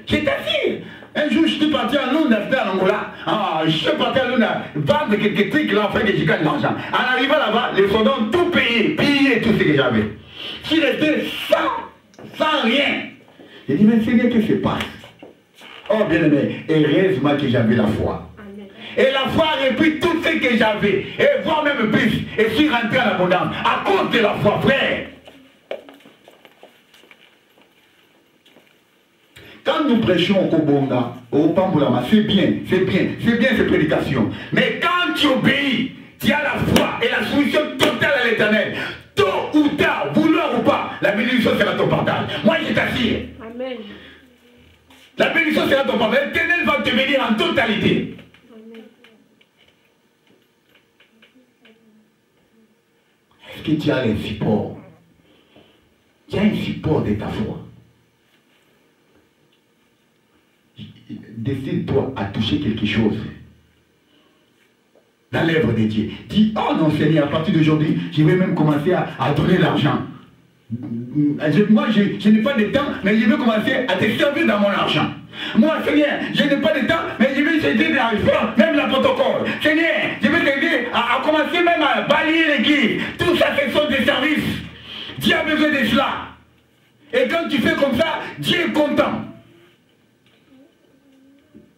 Je t'assure, Un jour, je suis parti en Londres, en Angola. Ah, je suis parti en Londres, vendre quelques trucs là, afin que je gagne de l'argent. En arrivant là-bas, les soldats ont tout payé, pillé tout ce que j'avais. Je suis resté sans rien. J'ai dit, mais Seigneur, qu'est-ce qui se passe? Oh, bien aimé, heureusement que j'avais la foi. Et la foi a repris tout ce que j'avais, et voire même plus, et je suis rentré en abondance, à cause de la foi, frère. Quand nous prêchons au Kobonga, au Pamboulama, c'est bien ces prédications. Mais quand tu obéis, tu as la foi et la soumission totale à l'Éternel. Tôt ou tard, vouloir ou pas, la bénédiction sera ton partage. Moi, je t'assure. Amen. La bénédiction sera ton partage. L'Éternel va te bénir en totalité. Amen. Est-ce que tu as un support? Tu as un support de ta foi. Décide-toi à toucher quelque chose dans l'œuvre de Dieu. Dis, oh non Seigneur, à partir d'aujourd'hui, je vais même commencer à donner l'argent. Moi, je n'ai pas de temps, mais je vais commencer à te servir dans mon argent. Moi, Seigneur, je n'ai pas de temps, mais je vais t'aider à faire même la protocole. Seigneur, je vais t'aider à commencer même à balayer l'église. Tout ça, ce sont des services. Dieu a besoin de cela. Et quand tu fais comme ça, Dieu est content.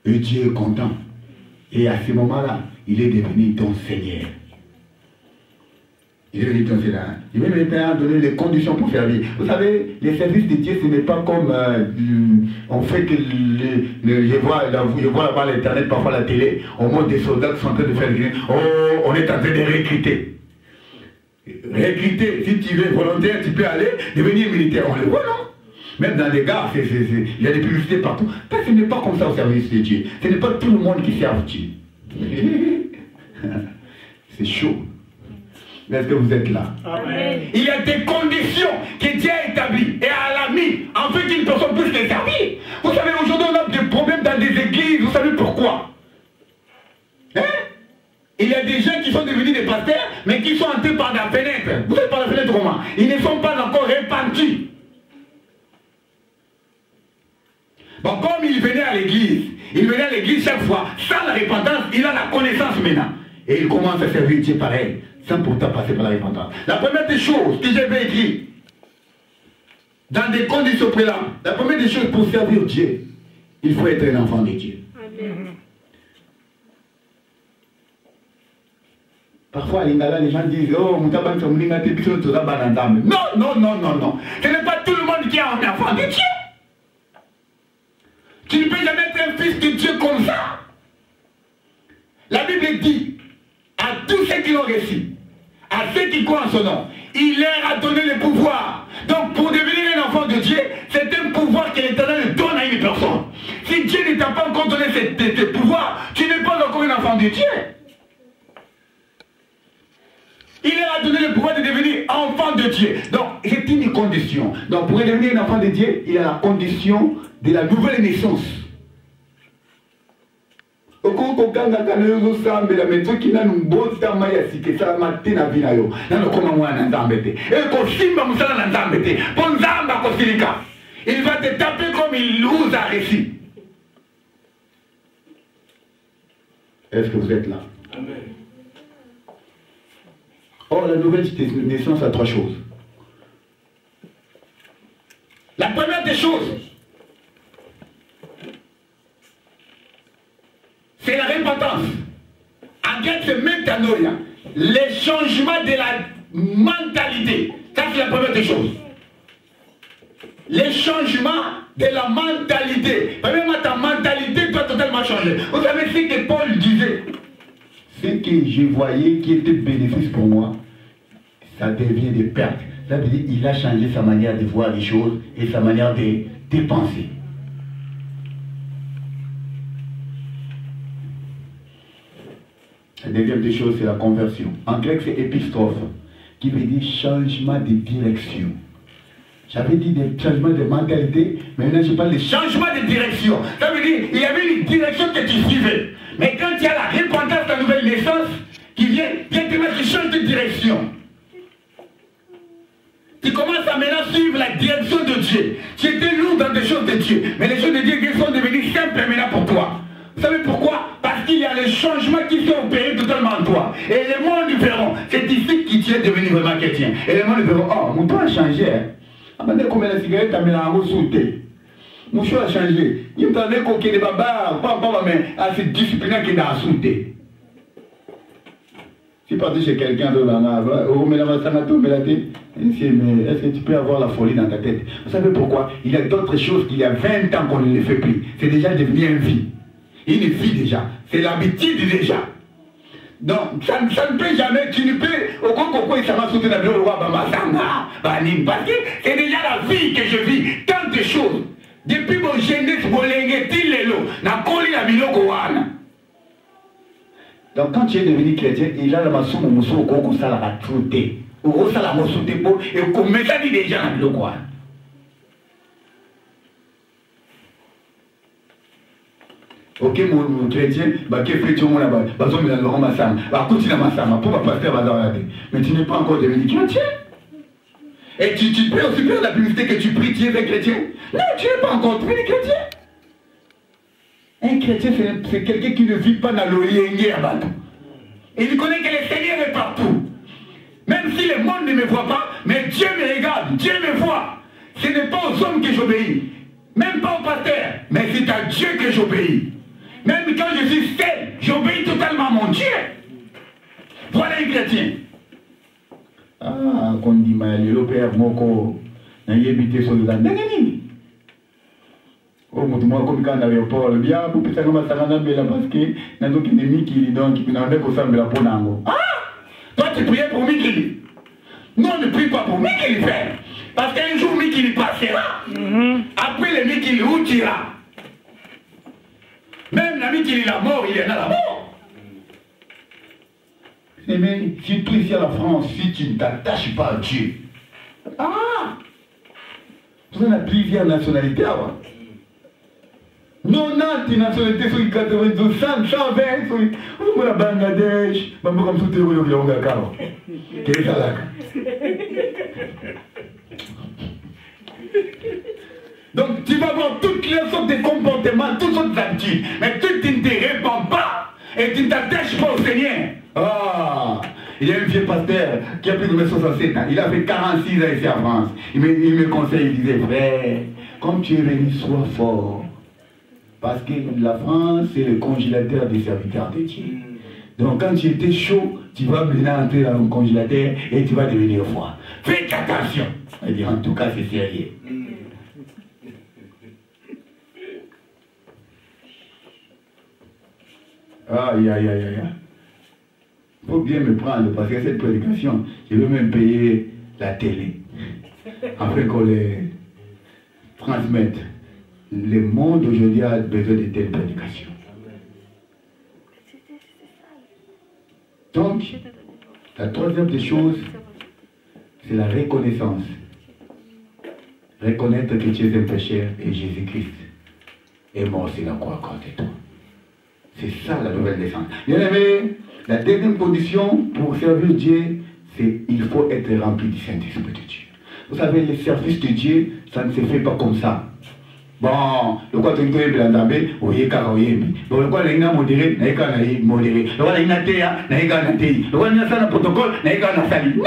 Et Dieu est content. Et à ce moment-là, il est devenu ton Seigneur. Il est devenu ton Seigneur. Il va maintenant donner les conditions pour servir. Vous savez, les services de Dieu, ce n'est pas comme on fait que je vois là-bas l'Internet, parfois la télé, au monde des soldats qui sont en train de faire le oh, on est en train de recruter. Recruter, si tu veux volontaire, tu peux aller devenir militaire. On le voit, non? Même dans les gares, il y a des publicités partout. Ce n'est pas comme ça au service de Dieu. Ce n'est pas tout le monde qui sert Dieu. C'est chaud. Mais est-ce que vous êtes là? Amen. Il y a des conditions que Dieu a établies et a mis en fait qu'une personne puisse les servir. Vous savez, aujourd'hui on a des problèmes dans des églises. Vous savez pourquoi? Hein? Il y a des gens qui sont devenus des pasteurs, mais qui sont entrés par la fenêtre. Vous savez par la fenêtre comment? Ils ne sont pas encore repentis. Bon, comme il venait à l'église chaque fois, sans la repentance, il a la connaissance maintenant. Et il commence à servir Dieu pareil, sans pourtant passer par la repentance. La première des choses que j'avais écrit, dans des conditions préalables, la première des choses pour servir Dieu, il faut être un enfant de Dieu. Amen. Parfois, les gens disent, oh, non. Ce n'est pas tout le monde qui est un enfant de Dieu. Tu ne peux jamais être un fils de Dieu comme ça. La Bible dit à tous ceux qui l'ont reçu, à ceux qui croient en son nom, il leur a donné le pouvoir. Donc pour devenir un enfant de Dieu, c'est un pouvoir que l'Éternel donne à une personne. Si Dieu ne t'a pas encore donné ce pouvoir, tu n'es pas encore un enfant de Dieu. Il leur a donné le pouvoir de devenir enfant de Dieu. Donc c'est une condition. Donc pour devenir un enfant de Dieu, il y a la condition de la nouvelle naissance. Et il va te taper comme il vous a réussi. Est-ce que vous êtes là? Amen. Or, la nouvelle naissance a trois choses. La première des choses, c'est la repentance. Les changements de la mentalité. Ça, c'est la première des choses. Les changements de la mentalité. Premièrement, ta mentalité doit totalement changer. Vous savez ce que Paul disait? Ce que je voyais qui était bénéfice pour moi, ça devient des pertes. Ça veut dire qu'il a changé sa manière de voir les choses et sa manière de penser. La deuxième des choses, c'est la conversion. En grec, c'est épistrophe, qui veut dire changement de direction. J'avais dit des changements de mentalité, mais maintenant je parle de changement de direction. Ça veut dire qu'il y avait une direction que tu suivais. Mais quand il y a la repentance, la nouvelle naissance, qui vient, tu changes de direction. Tu commences à maintenant suivre la direction de Dieu. Tu étais lourd dans des choses de Dieu, mais les choses de Dieu sont devenues simple maintenant pour toi. Vous savez pourquoi? Parce qu'il y a les changements qui sont opérés totalement en toi. Et les mondes verront. C'est ici que tu es devenu vraiment chrétien. Et les mondes verront, oh, mon temps a changé. Maintenant, comme la cigarette, tu as mis la sauté. Mon choix a changé. Il me parlait qu'il y a des babas, mais assez discipliné qu'il a sauté. Si tu parles chez quelqu'un d'autre, est-ce que tu peux avoir la folie dans ta tête? Vous savez pourquoi? Il y a d'autres choses qu'il y a 20 ans qu'on ne les fait plus. C'est déjà devenu une vie. Une vie déjà. C'est l'habitude déjà. Donc, ça ne peut jamais, tu ne peux, au Congo, ça m'a sauté dans le roi, parce que c'est déjà la vie que je vis. Tant de choses. Depuis mon jeunesse, mon lengue, na koli la biloko wana. Donc, quand tu es devenu chrétien, il a la maçon, mon mousseau, au Congo, ça l'a trouté. Au Congo, ça l'a sauté pour, et comme ça dit déjà dans le biloko wana. Ok, mon chrétien, qui fait tout le monde là-bas, il a Laurent Massama, continue à Massama, pour pas passer à la mais tu n'es pas encore devenu chrétien. Et tu peux aussi faire la publicité que tu pries, tu es un chrétien. Non, tu n'es pas encore devenu chrétien. Un chrétien, c'est quelqu'un qui ne vit pas dans l'Oyenge à Batou. Il connaît que le Seigneur est partout. Même si le monde ne me voit pas, mais Dieu me regarde, Dieu me voit. Ce n'est pas aux hommes que j'obéis, même pas au pasteur, mais c'est à Dieu que j'obéis. Même quand je suis seul, j'obéis totalement à mon Dieu. Voilà un chrétien. Ah, qu'on dit, mais le père, moko, n'a évité sur le dan. Oh, moi, comme quand on avait Paul, bien, pour que ça commence à rendre la parce que, n'a donc des Mikili, donc, qui n'a pas ça, mais la ponango. Ah! Toi, tu priais pour Mikili. Nous, on ne prie pas pour Mikili, frère. Parce qu'un jour, Mikili passera. Après le Mikili, où tu iras? Même l'ami qui est la mort, il est dans la mort. Mais surtout ici à la France, si tu ne t'attaches pas à Dieu. Ah! Vous en avez plusieurs nationalités avant. 90 nationalités sur les 92, 120 sur les Bangladesh. Maman comme tout est où il y a un gars. Quel est ça? Donc tu vas voir toutes les sortes de comportements, toutes sortes d'actifs, mais tu ne te réponds pas et tu ne t'attaches pas au Seigneur. Ah, il y a un vieux pasteur qui a plus de 67 ans, il a fait 46 ans ici en France. Il me conseille, il disait, frère, comme tu es venu, sois fort. Parce que la France, c'est le congélateur des serviteurs de Dieu. Donc quand tu étais chaud, tu vas maintenant entrer dans le congélateur et tu vas devenir froid. Faites attention. Il dit, en tout cas, c'est sérieux. Aïe, aïe, aïe, aïe. Il faut bien me prendre parce que cette prédication, je veux même payer la télé. Afin qu'on les transmette. Le monde aujourd'hui a besoin de telles prédications. Donc, la troisième des choses, c'est la reconnaissance. Reconnaître que tu es un pécheur et Jésus-Christ est mort sur la croix contre toi. C'est ça la nouvelle naissance. Bien aimé, la deuxième condition pour servir Dieu, c'est qu'il faut être rempli du Saint-Esprit de Dieu. Vous savez, le service de Dieu, ça ne se fait pas comme ça. Bon, le quoi tu es blandabé, oye karoyemi. Bon, le quoi l'ina modéré, naïka naï modéré. Le quoi l'ina théa, naïka na théi. Le quoi l'ina ça na protocole, naïka na sali. Non!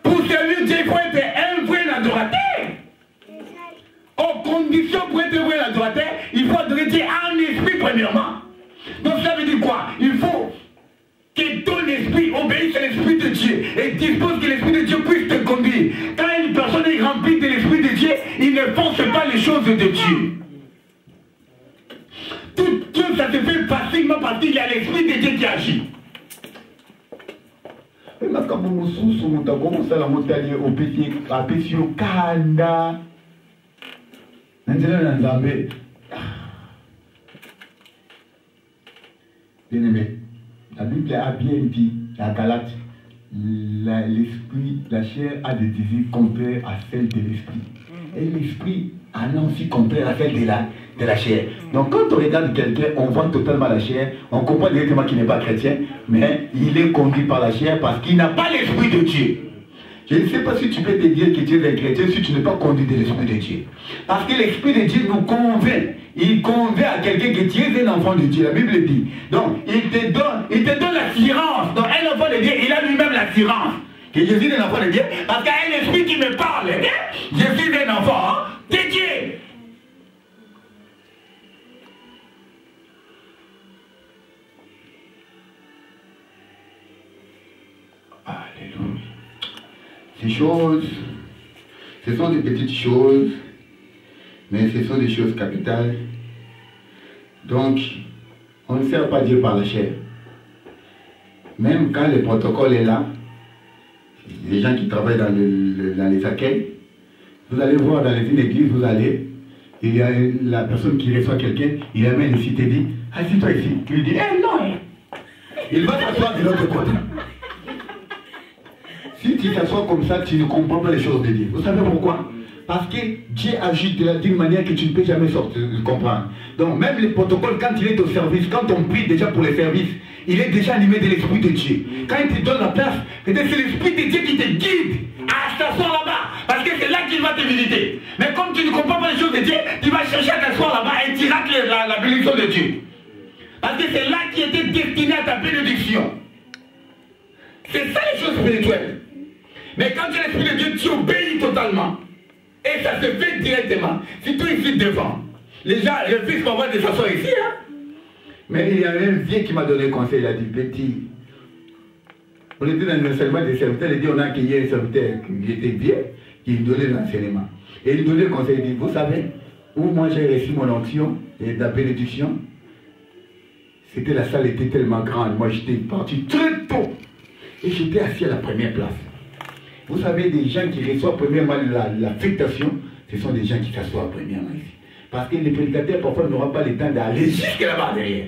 Pour servir Dieu, il faut être un vrai adorateur. En condition pour être vrai adorateur, il faut adorer Dieu en esprit premièrement. Donc ça veut dire quoi? Il faut que ton esprit obéisse à l'esprit de Dieu et dispose que l'esprit de Dieu puisse te conduire. Quand une personne est remplie de l'esprit de Dieu, il ne pense pas les choses de Dieu. Tout Dieu, ça se fait facilement parce qu'il y a l'esprit de Dieu qui agit. Et ma kaboumoussou, sur mon tagon, ça la montagne au petit, à petit au Kanda. Maintenant, dans Zambé. Bien aimé. La Bible a bien dit, la Galate, l'esprit, la chair a des désirs contraires à celle de l'esprit. Et l'esprit a un aussi contraire à celle de la chair. Donc quand on regarde quelqu'un, on voit totalement la chair, on comprend directement qu'il n'est pas chrétien, mais il est conduit par la chair parce qu'il n'a pas l'esprit de Dieu. Je ne sais pas si tu peux te dire que tu es un chrétien si tu n'es pas conduit de l'Esprit de Dieu. Parce que l'Esprit de Dieu nous convainc. Il convainc à quelqu'un que tu es un enfant de Dieu. La Bible dit. Donc, il te donne l'assurance. Donc, un enfant de Dieu, il a lui-même l'assurance que je suis un enfant de Dieu. Parce qu'il y a un esprit qui me parle. Je suis un enfant de Dieu. Alléluia. Ces choses, ce sont des petites choses, mais ce sont des choses capitales. Donc, on ne sert pas Dieu par la chair. Même quand le protocole est là, les gens qui travaillent dans les accueils, vous allez voir dans une église, vous allez, il y a la personne qui reçoit quelqu'un, il amène ici, te dit, assis-toi ici. Il lui dit, non, il va s'asseoir de l'autre côté. Si tu t'assois comme ça, tu ne comprends pas les choses de Dieu. Vous savez pourquoi? Parce que Dieu agit d'une manière que tu ne peux jamais comprendre. Donc même le protocole, quand il est au service, quand on prie déjà pour les services, il est déjà animé de l'Esprit de Dieu. Quand il te donne la place, peut-être c'est l'Esprit de Dieu qui te guide à t'asseoir là-bas. Parce que c'est là qu'il va te visiter. Mais comme tu ne comprends pas les choses de Dieu, tu vas chercher à t'asseoir là-bas et tu rates la bénédiction de Dieu. Parce que c'est là qui était destiné à ta bénédiction. C'est ça les choses spirituelles. Mais quand tu es l'Esprit de Dieu, tu obéis totalement. Et ça se fait directement. Si tu es ici devant, les gens refusent pour moi de s'asseoir ici. Hein? Mais il y a un vieux qui m'a donné conseil, il a dit, petit, on était dans l'enseignement des serviteurs, il a dit, on a accueilli un serviteur qui était vieux, qui lui donnait l'enseignement. Et il donnait le conseil, il dit, vous savez, où moi j'ai reçu mon onction et la bénédiction, c'était la salle était tellement grande, moi j'étais parti très tôt. Et j'étais assis à la première place. Vous savez, des gens qui reçoivent premièrement l'affectation, ce sont des gens qui s'assoient premièrement ici. Parce que les prédicateurs parfois n'auront pas le temps d'aller jusqu'à là-bas derrière.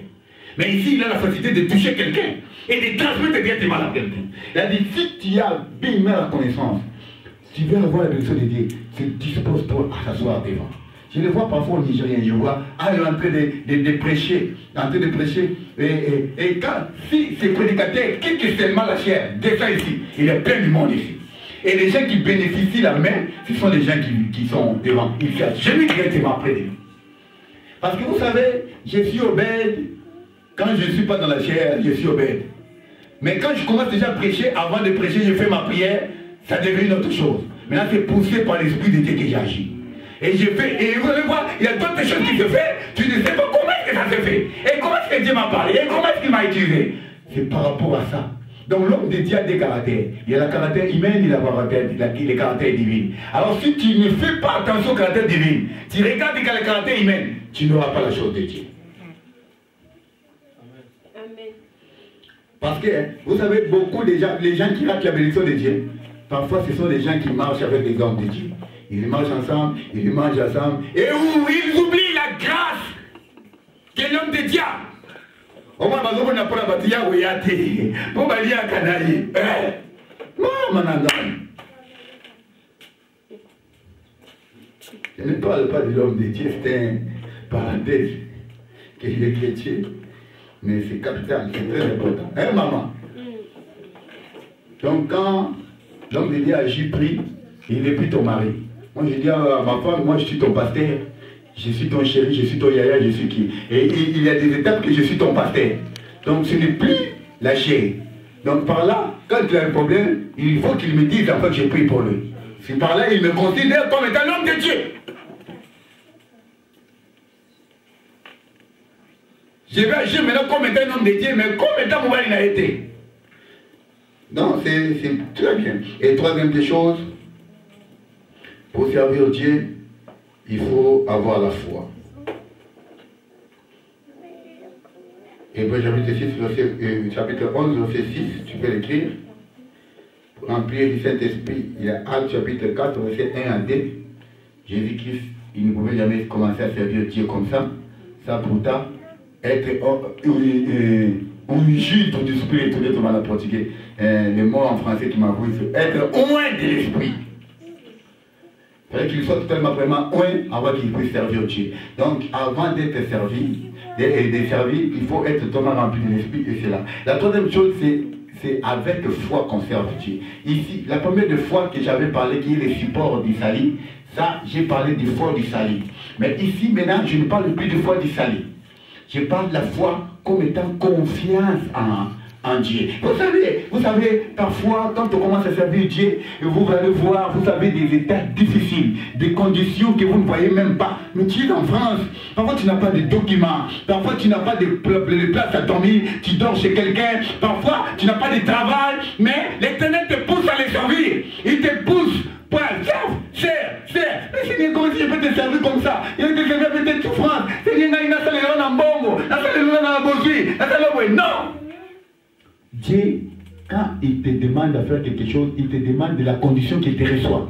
Mais ici, il a la facilité de toucher quelqu'un et de transmettre directement à quelqu'un. Il a dit, si tu as bien la connaissance, tu veux avoir la bénédiction de Dieu, dispose-toi à s'asseoir devant. Je le vois parfois au Nigérien, je vois, il est en train de prêcher, et quand, si ces prédicateurs quittent seulement la chair, descend ici, il y a plein du monde ici. Et les gens qui bénéficient la main, ce sont les gens qui sont devant. Ils cherchent jamais directement près de nous. Parce que vous savez, je suis obède. Quand je ne suis pas dans la chair, je suis obède. Mais quand je commence déjà à prêcher, avant de prêcher, je fais ma prière, ça devient une autre chose. Maintenant, c'est poussé par l'Esprit de Dieu que j'agis. Et je fais, et vous allez voir, il y a d'autres choses qui se font, tu ne sais pas comment est-ce que ça se fait. Et comment est-ce que Dieu m'a parlé, et comment est-ce qu'il m'a utilisé. C'est par rapport à ça. Donc l'homme de Dieu a des caractères. Il y a le caractère humain, il y a le caractère divin. Alors si tu ne fais pas attention au caractère divin, tu regardes le caractère humain, tu n'auras pas la chose de Dieu. Amen. Parce que, vous savez, beaucoup de gens, les gens qui ratent la bénédiction de Dieu, parfois ce sont des gens qui marchent avec des hommes de Dieu. Ils marchent ensemble, ils mangent ensemble, et où ils oublient la grâce que l'homme de Dieu a. Au moins, je n'a pas la bâtille à Ouéate. Pour balayer à Canaï. Je ne parle pas de l'homme de Dieu, c'est un parenthèse. Qu'il est chrétien. Mais c'est capital, c'est très important. Hein, maman? Donc, quand l'homme de Dieu agit, prie, il n'est plus ton mari. Moi, je dis à ma femme, moi, je suis ton pasteur. Je suis ton chéri, je suis ton yaya, je suis qui. Et il y a des étapes que je suis ton pasteur. Donc ce n'est plus la chair. Donc par là, quand il a un problème, il faut qu'il me dise enfin que j'ai pris pour lui. Si par là, il me considère comme étant l'homme de Dieu. Je vais agir maintenant comme étant un homme de Dieu, mais comme étant mon il a été. Donc c'est très bien. Et troisième des choses, pour servir Dieu, il faut avoir la foi. Hébreux chapitre 11, verset 6, tu peux l'écrire. Pour remplir du Saint-Esprit, il y a Actes chapitre 4, verset 1 à 2. Jésus-Christ, il ne pouvait jamais commencer à servir Dieu comme ça. Ça pourtant, être ungi du Spirit, tout le monde a pratiqué. Le mot en français qui m'a voulu, c'est être loin de l'Esprit. Il fallait qu'il soit totalement vraiment un avant qu'il puisse servir Dieu. Donc, avant d'être servi, il faut être totalement rempli de l'Esprit et c'est là. La troisième chose, c'est avec foi qu'on serve Dieu. Ici, la première de foi que j'avais parlé, qui est le support du salut, ça, j'ai parlé de foi du salut. Mais ici, maintenant, je ne parle plus de foi du salut. Je parle de la foi comme étant confiance en Dieu. Vous savez, parfois, quand on commence à servir Dieu, vous allez voir, vous avez des états difficiles, des conditions que vous ne voyez même pas. Mais tu es en France, parfois tu n'as pas de documents, parfois tu n'as pas de place à dormir, tu dors chez quelqu'un, parfois tu n'as pas de travail, mais l'Éternel te pousse à les servir. Il te pousse pour serve. Mais c'est bien comme si je peux te servir comme ça. Il te servir avec des souffrances. C'est bien qu'il y a un bongo, non. Dieu, quand il te demande à faire quelque chose, il te demande de la condition qu'il te reçoit.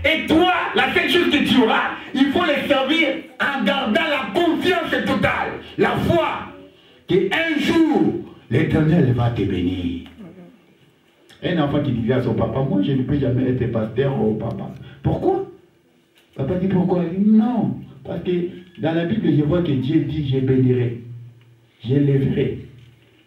Et toi, la seule chose que tu auras, il faut les servir en gardant la confiance totale, la foi, qu'un jour, l'Éternel va te bénir. Un enfant qui disait à son papa, moi je ne peux jamais être pasteur au papa. Pourquoi? Papa dit pourquoi? Il dit non. Parce que dans la Bible, je vois que Dieu dit, je bénirai, je lèverai.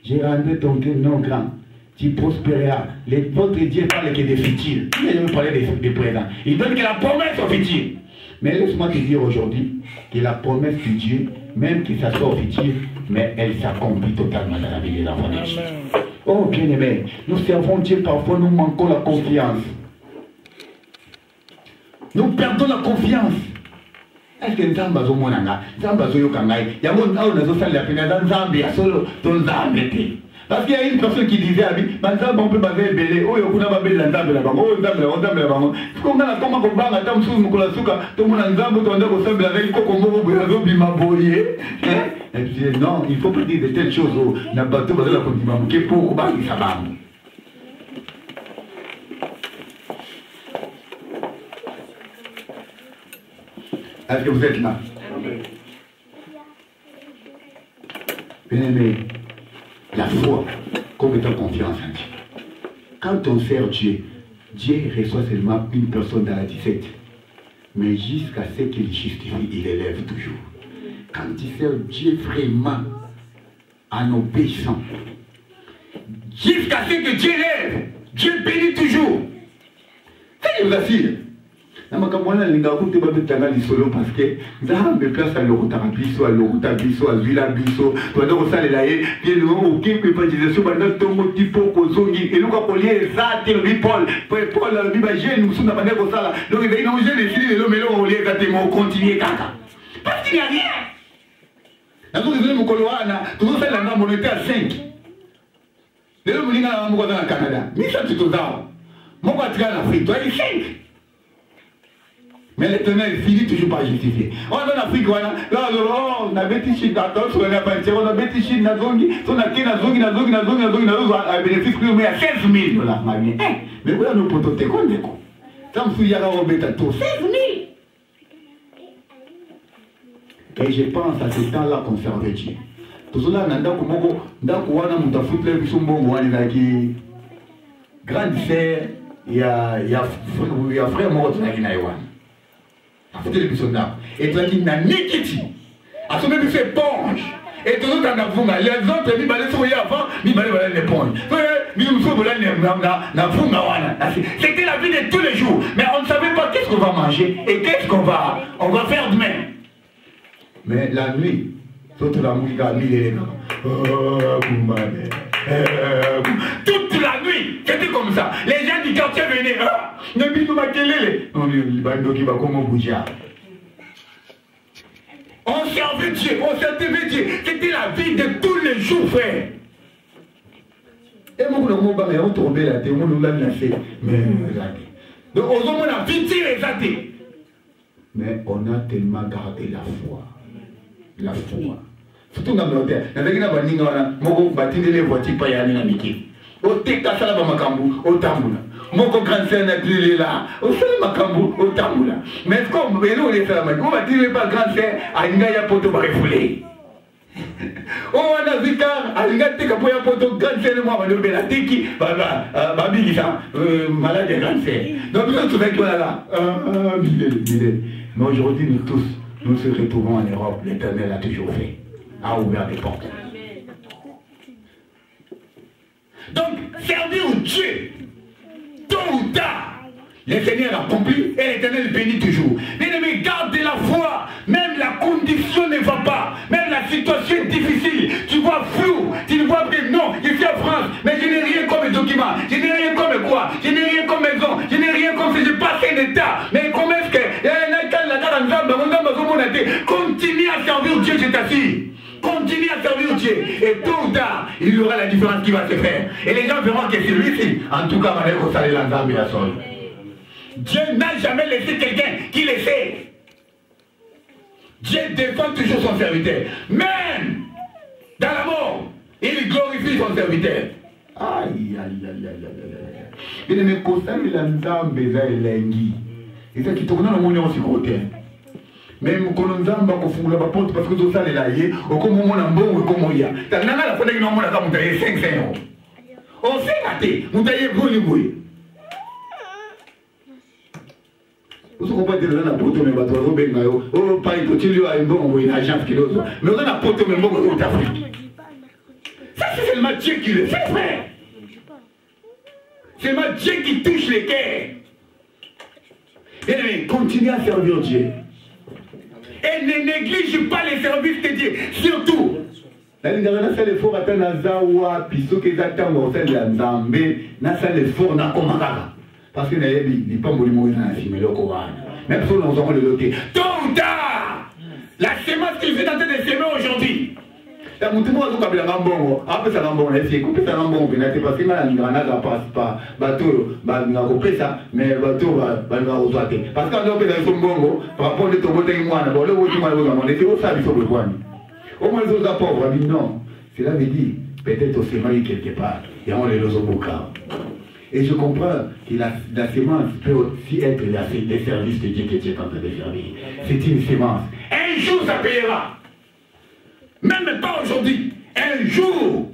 Je rendrai ton nom grand. Tu prospéreras. Votre Dieu parle que des futurs. Il ne veut parler des présents. Il donne que la promesse au futur. Mais laisse-moi te dire aujourd'hui que la promesse de Dieu, même que ça soit au futur, mais elle s'accomplit totalement dans la vie des enfants de Dieu. Oh bien-aimé, nous servons Dieu, parfois nous manquons la confiance. Nous perdons la confiance. Est-ce que nous avons besoin de ça? Nous avons besoin de ça. Parce qu'il y a une personne qui disait à lui, on peut baser belé, oh, il y a une nzambe là-bas, oh, nzambe là-bas. Comme on a comment on va attendre sous mon colasuka, tout le monde a nzambe, tout le monde a nzambe avec quoi comme on va bimaboyer. Et puis non, il faut pas dire de telles choses. N'a pas tout basé la continuation. Qu'est-ce pour qu'on ça va? Est-ce que vous êtes là? Bien-aimé, la foi, comme étant confiance en Dieu. Quand on sert Dieu, Dieu reçoit seulement une personne dans la 17. Mais jusqu'à ce qu'il justifie, il élève toujours. Quand tu sers Dieu vraiment en obéissant, jusqu'à ce que Dieu lève, Dieu bénit toujours. Ça, je vous assure. Parce que dans mes places à l'euro tarabiso, à l'euro tabiso, à villa biso, pendant que ça les laïcs, puis le nom aucun pépagisation, pendant que ton mot typo kozongi, et nous quand on y est ça, le Paul, Paul, le bibagène, nous sommes dans la comme ça. Donc ils ont déjà décidé de l'homme on les a tellement continué caca. Parce qu'il n'y a rien. Dans tout le monde, tout le monde, on était à 5. Les hommes, ils ont dans le Canada. Mais ça, c'est aux arbres. Mon patron en Afrique, toi, il est 5. Mais l'Éternel finit toujours par justifier. On est en Afrique, là, on a bêti chine, on a bêti chine, on a bénéfice mais à 16 000 $. Mais voilà, nous pouvons te connaître. Ça me souvient à Robert tout 16 000. Et je pense à ce temps-là qu'on servait Dieu. Tout cela, on a grande sœur, il y a frère mort de Naïwan. Et tu as dit, Nikiti. À ce moment-là, tu éponge. Et tout le monde a vu, les autres, ils allaient sur avant, ils allaient l'éponge. C'était la vie de tous les jours. Mais on ne savait pas qu'est-ce qu'on va manger et qu'est-ce qu'on va faire demain. Mais la nuit, toute la musique a mis les gars. Toute la nuit, c'était comme ça. Les gens du quartier venaient. On servait Dieu, on servait Dieu. C'était la vie de tous les jours, frère. Et moi, on tombait là, on l'a laissé. Donc, on a vite les athées. Mais on a tellement gardé la foi. La foi. Surtout dans le terre. Avec la bannière, on a bâti les voitures pour y aller dans l'équipe. Au Tekasala Bamakambu, au Tamboula. Mon grand frère n'a plus là. Au Salamakambu, au Tamboula. Mais comme nous les Salamaks, on va dire pas grand frère à Ngaya Poto Barefoulé. Oh, on a Zikar, à Ngaya Tekapoya Poto, grand frère de moi, on va dire la Teki, Babi, malade de grand frère. Donc, nous sommes avec toi là. Mais aujourd'hui, nous tous, nous se retrouvons en Europe. L'Éternel a toujours fait. A ouvert des portes. Donc, servir Dieu, tôt ou tard, le Seigneur accomplit et l'Éternel bénit toujours. Bien-aimé, garde de la foi. Même la condition ne va pas. Même la situation est difficile. Tu vois flou. Tu ne vois que non, je suis en France, mais je n'ai rien comme document. Je n'ai rien comme quoi. Je n'ai rien comme maison. Je n'ai rien comme si je passe un état. Mais comment est-ce que... Continue à servir Dieu, je t'assure. Continue à servir Dieu. Et tôt ou tard, il y aura la différence qui va se faire. Et les gens verront que c'est lui-ci. En tout cas, Dieu n'a jamais laissé quelqu'un qui le sait. Dieu défend toujours son serviteur. Même dans la mort, il glorifie son serviteur. Aïe, aïe, aïe, aïe, aïe. Il me constate la nzambe za elengi. Et ça qui tourne dans mon nom sur côté. Même quand on zamba ko fungula ba porte parce que tout ça les là yé, au comme mon ambon comme moya. T'as nana la fondé que non mon la comme tailler 5 €. On fait rater, mon tailler bouli. Vous comprenez que la poto mais bato zo benga yo. Oh pas il continue à un bon une agence qui l'autre. Mais on a poto mais bon au Afrique. Ça c'est seulement Dieu qui le fait, frère. C'est seulement Dieu qui touche les cœurs. Et continue à servir Dieu. Et ne néglige pas les services de Dieu. Surtout. La ligne de fait l'effort à Nazawa, puisque les attentes vont faire la Nzambe, n'a fait l'effort n'a commandé. Parce que les pas mourir dans la film, le Coran. Même si nous avons le loté. Tôt ou tard, la semence qu'il est en train de semer aujourd'hui. La montée moi je la bon après ça bon les filles couper ça bon parce que la grenade passe pas bateau va couper ça mais bateau va rejoindre parce que on peut dans son bongo par rapport de ton boté moi bon le boté moi on était au service au besoin au moins les autres pauvres non cela veut dire peut-être au séminaire quelque part et on les au boca et je comprends que la sémence peut aussi être les services de Dieu que tu es en train de servir c'est une sémence un jour ça payera. Même pas aujourd'hui, un jour,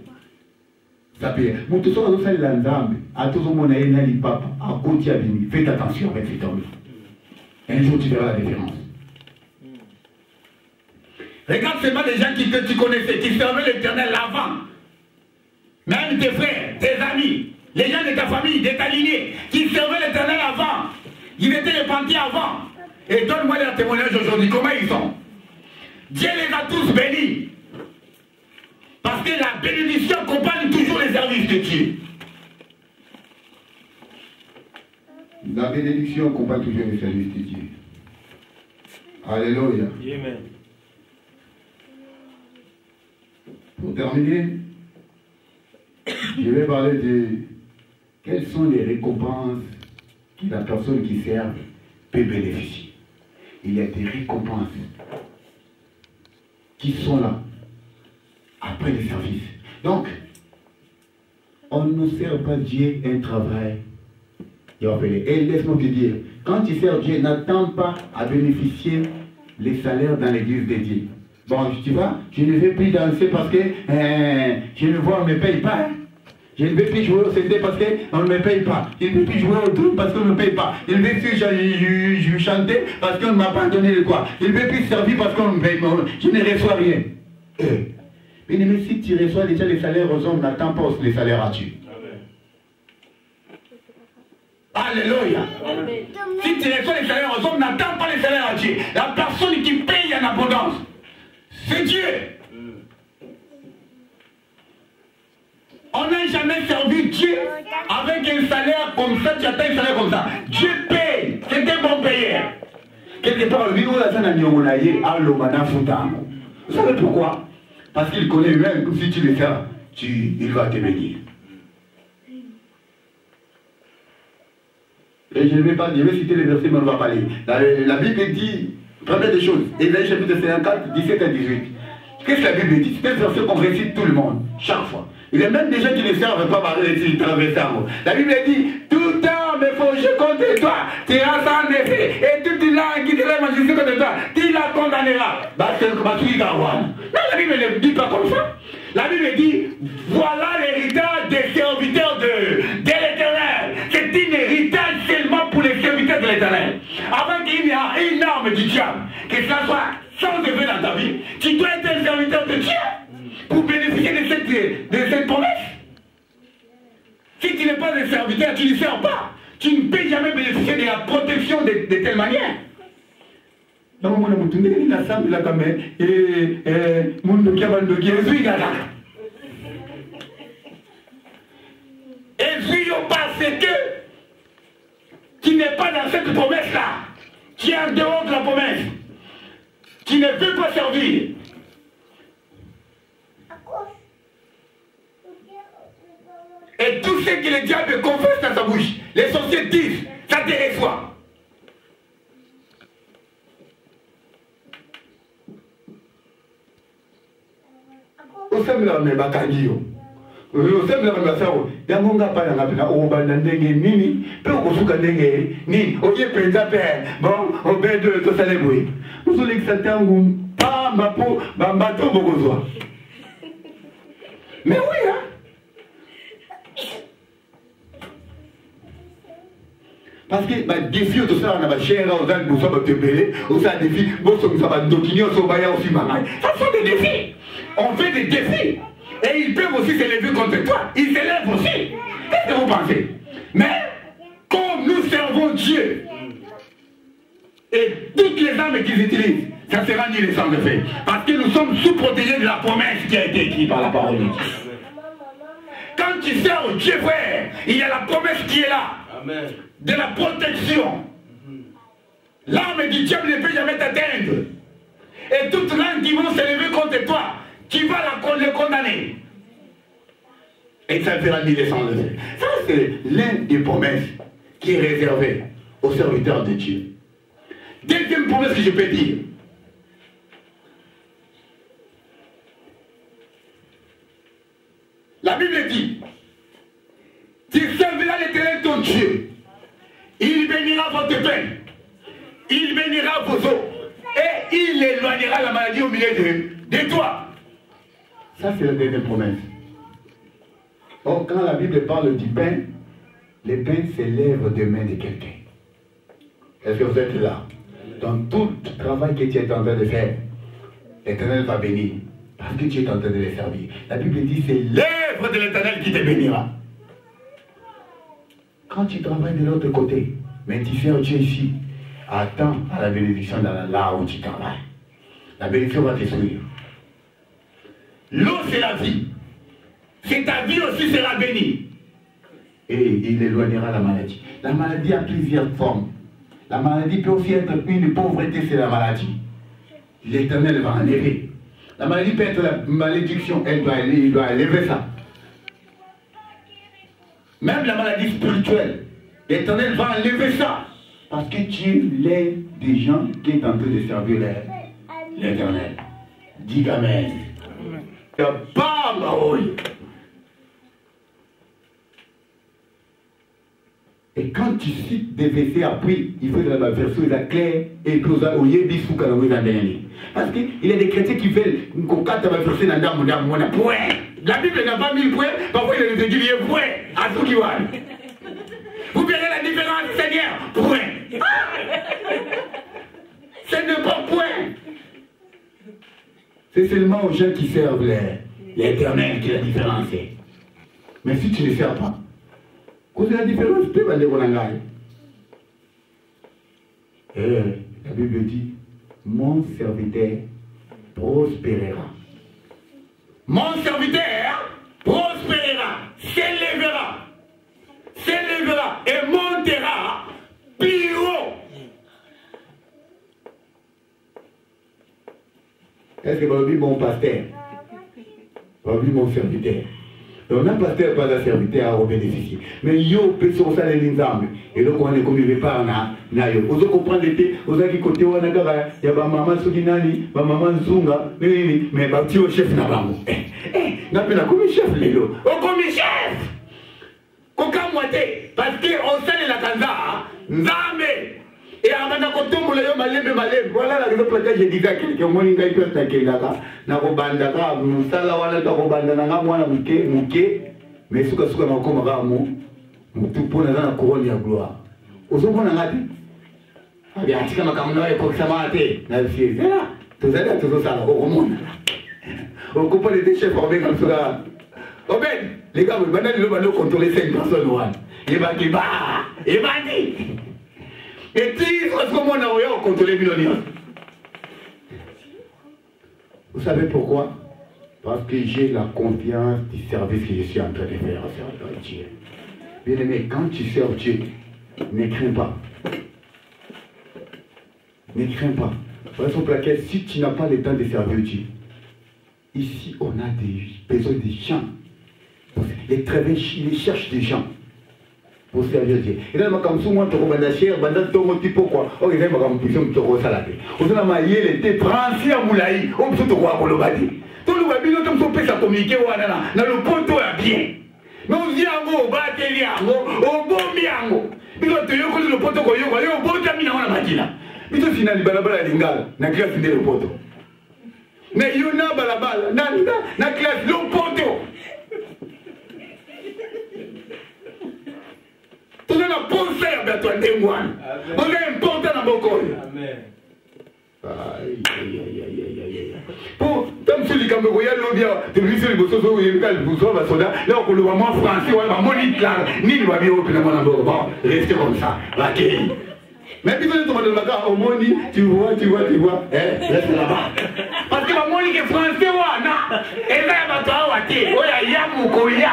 ça peut. Mon tout ça, on fait l'ensemble. À tout le monde, il y a un papa. À côté, faites attention avec cet homme. Un jour, tu verras la différence. Regarde seulement les gens que tu connaissais, qui servaient l'Éternel avant. Même tes frères, tes amis, les gens de ta famille, de ta lignée, qui servaient l'Éternel avant. Ils étaient repentis avant. Et donne-moi leur témoignage aujourd'hui. Comment ils sont? Dieu les a tous bénis. Parce que la bénédiction accompagne toujours les services de Dieu. La bénédiction accompagne toujours les services de Dieu. Alléluia. Amen. Pour terminer, je vais parler de quelles sont les récompenses que la personne qui sert peut bénéficier. Il y a des récompenses qui sont là après les services. Donc, on ne sert pas Dieu un travail. Et laisse-moi te dire, quand tu sers Dieu, n'attends pas à bénéficier les salaires dans l'église de Dieu. Bon, tu vois, je ne vais plus danser parce que je ne vois, on ne me paye pas. Je ne vais plus jouer au CD parce qu'on ne me paye pas. Je ne vais plus jouer au truc parce qu'on ne me paye pas. Je ne vais plus chanter parce qu'on ne m'a pas donné de quoi. Je ne vais plus servir parce qu'on ne me paye pas. Je ne reçois rien. Mais si tu reçois déjà les salaires aux hommes, n'attends pas les salaires à Dieu. Alléluia. Si tu reçois les salaires aux hommes, n'attends pas les salaires à Dieu. La personne qui paye en abondance, c'est Dieu. On n'a jamais servi Dieu avec un salaire comme ça, tu attends un salaire comme ça. Dieu paye, c'est un bon payeur. Quelque part, le vous savez pourquoi? Parce qu'il connaît lui-même que si tu le fais, il va te bénir. Et je ne vais pas, je vais citer les versets, mais on ne va pas lire. La Bible dit, première des choses, Ésaïe chapitre 54, 17 à 18. Qu'est-ce que la Bible dit? C'est un verset qu'on récite tout le monde, chaque fois. Il y a même des gens qui ne servent pas par les traverser en haut. La Bible dit, tout temps me faucher contre toi, tu as ça en effet, et toute langue qui dirait majesté contre toi, tu la condamneras. Non, la Bible ne dit pas comme ça. La Bible dit, voilà l'héritage des serviteurs de l'Éternel. C'est un héritage seulement pour les serviteurs de l'Éternel. Avant qu'il y ait une arme du diable, que ça soit sans effet dans ta vie, tu dois être un serviteur de Dieu pour bénéficier de cette promesse. Si tu n'es pas un serviteur, tu ne sers pas. Tu ne peux jamais bénéficier de la protection de telle manière. Donc, moi, je me dis, la caméra, et mon et puis, parce que tu n'es pas dans cette promesse-là. Tu es en dehors de la promesse. Tu ne veux pas servir. Et tout ce que le diable confesse dans sa bouche, les sorciers disent, ça te reçoit. Au sein de la Mébakagio, au sein de la Mébakagio, il y a un gars qui a au Bandandenge Nini, peu au Soukandenge Nini, au Yépenza Père, bon, au B2, tout ça les bruits. Nous sommes les Xatangoum, pas ma peau, ma bateau, Bogozoa. Mais oui, hein. Parce que les défis, tout ça, on a cher, on a des défis, on a des défis, on a des défis, on a des défis. Ça sont des défis. On fait des défis. Et ils peuvent aussi s'élever contre toi. Ils s'élèvent aussi. Qu'est-ce que vous pensez? Mais, comme nous servons Dieu, et toutes les armes qu'ils utilisent, ça sera ni les sang de fait. Parce que nous sommes sous-protégés de la promesse qui a été écrite par la parole de Dieu. Quand tu sers Dieu, frère, il y a la promesse qui est là. Amen. De la protection. L'arme du diable ne peut jamais t'atteindre. Et toute langue qui vont s'élever contre toi, tu vas les condamner. Et ça fera ni les sang de fait. Ça, c'est l'un des promesses qui est réservée aux serviteurs de Dieu. Deuxième promesse que je peux dire. La Bible dit, tu serviras l'Éternel ton Dieu. Il bénira votre pain. Il bénira vos eaux. Et il éloignera la maladie au milieu de toi. Ça, c'est la deuxième promesse. Donc, quand la Bible parle du pain, le pain s'élève des mains de quelqu'un. Est-ce que vous êtes là? Dans tout le travail que tu es en train de faire, l'Éternel va bénir. Parce que tu es en train de les servir. La Bible dit, c'est l'œuvre de l'Éternel qui te bénira. Quand tu travailles de l'autre côté, mais tu sers Dieu ici, attends à la bénédiction là où tu travailles. La bénédiction va te suivre. L'eau, c'est la vie. C'est ta vie aussi sera bénie. Et il éloignera la maladie. La maladie a plusieurs formes. La maladie peut aussi être une pauvreté, c'est la maladie. L'Éternel va enlever. La maladie peut être la malédiction, il doit enlever ça. Même la maladie spirituelle, l'Éternel va enlever ça. Parce que tu es des gens qui sont en train de servir l'Éternel. Dis Amen. Et quand tu cites des versets après, il faut que la version soit claire et que vous ayez dit ce que vous avez. Parce qu'il y a des chrétiens qui veulent qu'on carte la verset dans le point. La Bible n'a pas mis le point, parfois il y a des aiguilles point à tout qui va. Vous verrez la différence, Seigneur, point. Ce n'est pas point. C'est seulement aux gens qui servent l'Éternel qui la différence. Mais si tu ne sers pas, cause de la différence, tu vas aller au langage. Et la Bible dit, mon serviteur prospérera. Mon serviteur prospérera, s'élèvera et montera plus haut. Est-ce que vous avez mon pasteur? Vous avez mon serviteur? Donc, un pasteur pas un serviteur à bénéficier. Mais yo, peut sur ça les ensemble. Et donc, on est comme il pas na yo. Vous comprenez l'été, vous avez côté on a gara, il y a ma maman Suginani, ma maman Zunga, mais ma petit chef na bango. N'a pas comme chef lélo. Oh comme chef. Koka moité parce que on sait la kanza, nzambe. Et amana kotombola yo malembe. Voilà la exemple que j'ai dit à quelqu'un moninga ipo takelaka na kobanda ka musala wala to kobanda na mwana muke mais suka na koma ka mutu pona na couronne ya gloire. Ozomona ngati abi atika makamuna yo kokisama te na fiera tozala tozosala okomona okopa les chefs formés comme ça Oh ben, les gars, maintenant ils vont contrôler 5 personnes. Il va dire, il va dire. Et puis, parce qu'on a rien contrôler millionnaires. Vous savez pourquoi? Parce que j'ai la confiance du service que je suis en train de faire à Dieu. Bien aimé, quand tu sers Dieu, ne crains pas. Ne crains pas. Par exemple, laquelle, si tu n'as pas le temps de servir Dieu, ici on a besoin de gens. Les travailleurs, ils cherchent des gens pour servir Dieu. Et là, comme si moi, tu recommandes cher, tu pourquoi? Oh, il y a une position de te salade. On a maillé les thés français à Moulaï. On peut te voir pour le bâti. Tout le monde, comme ça, peut communiquer dans le poteau à bien. Mais on dit en haut, au bas, au bon miango. Mais on te dit que le poteau, au bon tamina, on a matina. Mais au final, il y a balabala lingala, na classe de le poteau. Mais il y a balabala, na classe le poteau. Tout le monde pense à toi, Ndengwan. On est important dans beaucoup. Amen. Aïe, aïe, aïe, aïe, aïe. Pour, comme celui qui a le bien, tu lui dis, vous savez, il y a le bouson, va soda, là, on le voit moins français, on va monique là, ni le va bien au plus de mon amour. Bon, restez comme ça, ok. Mais puis, vous êtes dans le bagarre, au moni, tu vois, reste là-bas. Parce que ma monique est français, non. Et là, il va toi, ok, oya, yamou, koya.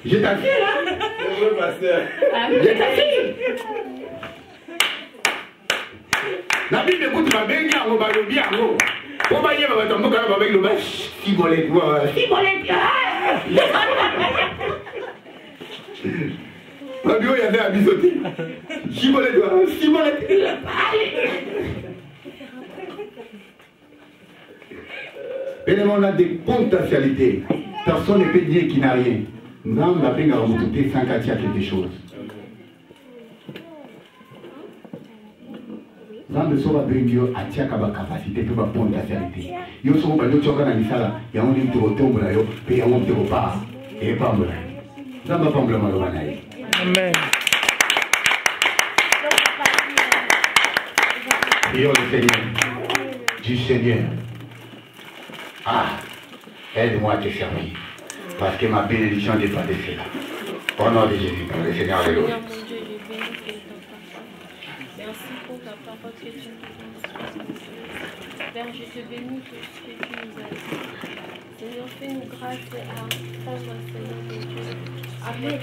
Je t'assure, hein? Oui, pasteur. Je t'assure. La Bible écoute ma belle, on va le bien. On va y avoir un mot avec le bas. Cibolette. Ma bio, il y avait un bisoté. Cibolette. Allez. On a des potentialités. Personne ne peut dire qu'il n'a rien. Nous avons remonté 5 à quelque chose. Nous avons besoin de capacité pour la potentialité. Nous sommes pas nous sommes dans l'isala. Il y a un livre de tombe là, et il y a un livre de pas. Et pas mal. Nous avons pas mal de mal. Amen. Prions le Seigneur. Du Seigneur. Ah, aide-moi à te servir. Parce que ma bénédiction n'est pas de cela. Au nom de Jésus, le Seigneur, alléluia. Merci pour ta parole que tu nous donnes. Père, je te bénis pour ce que tu nous as dit. Seigneur, fais-nous grâce à prendre, Seigneur, mon Dieu, avec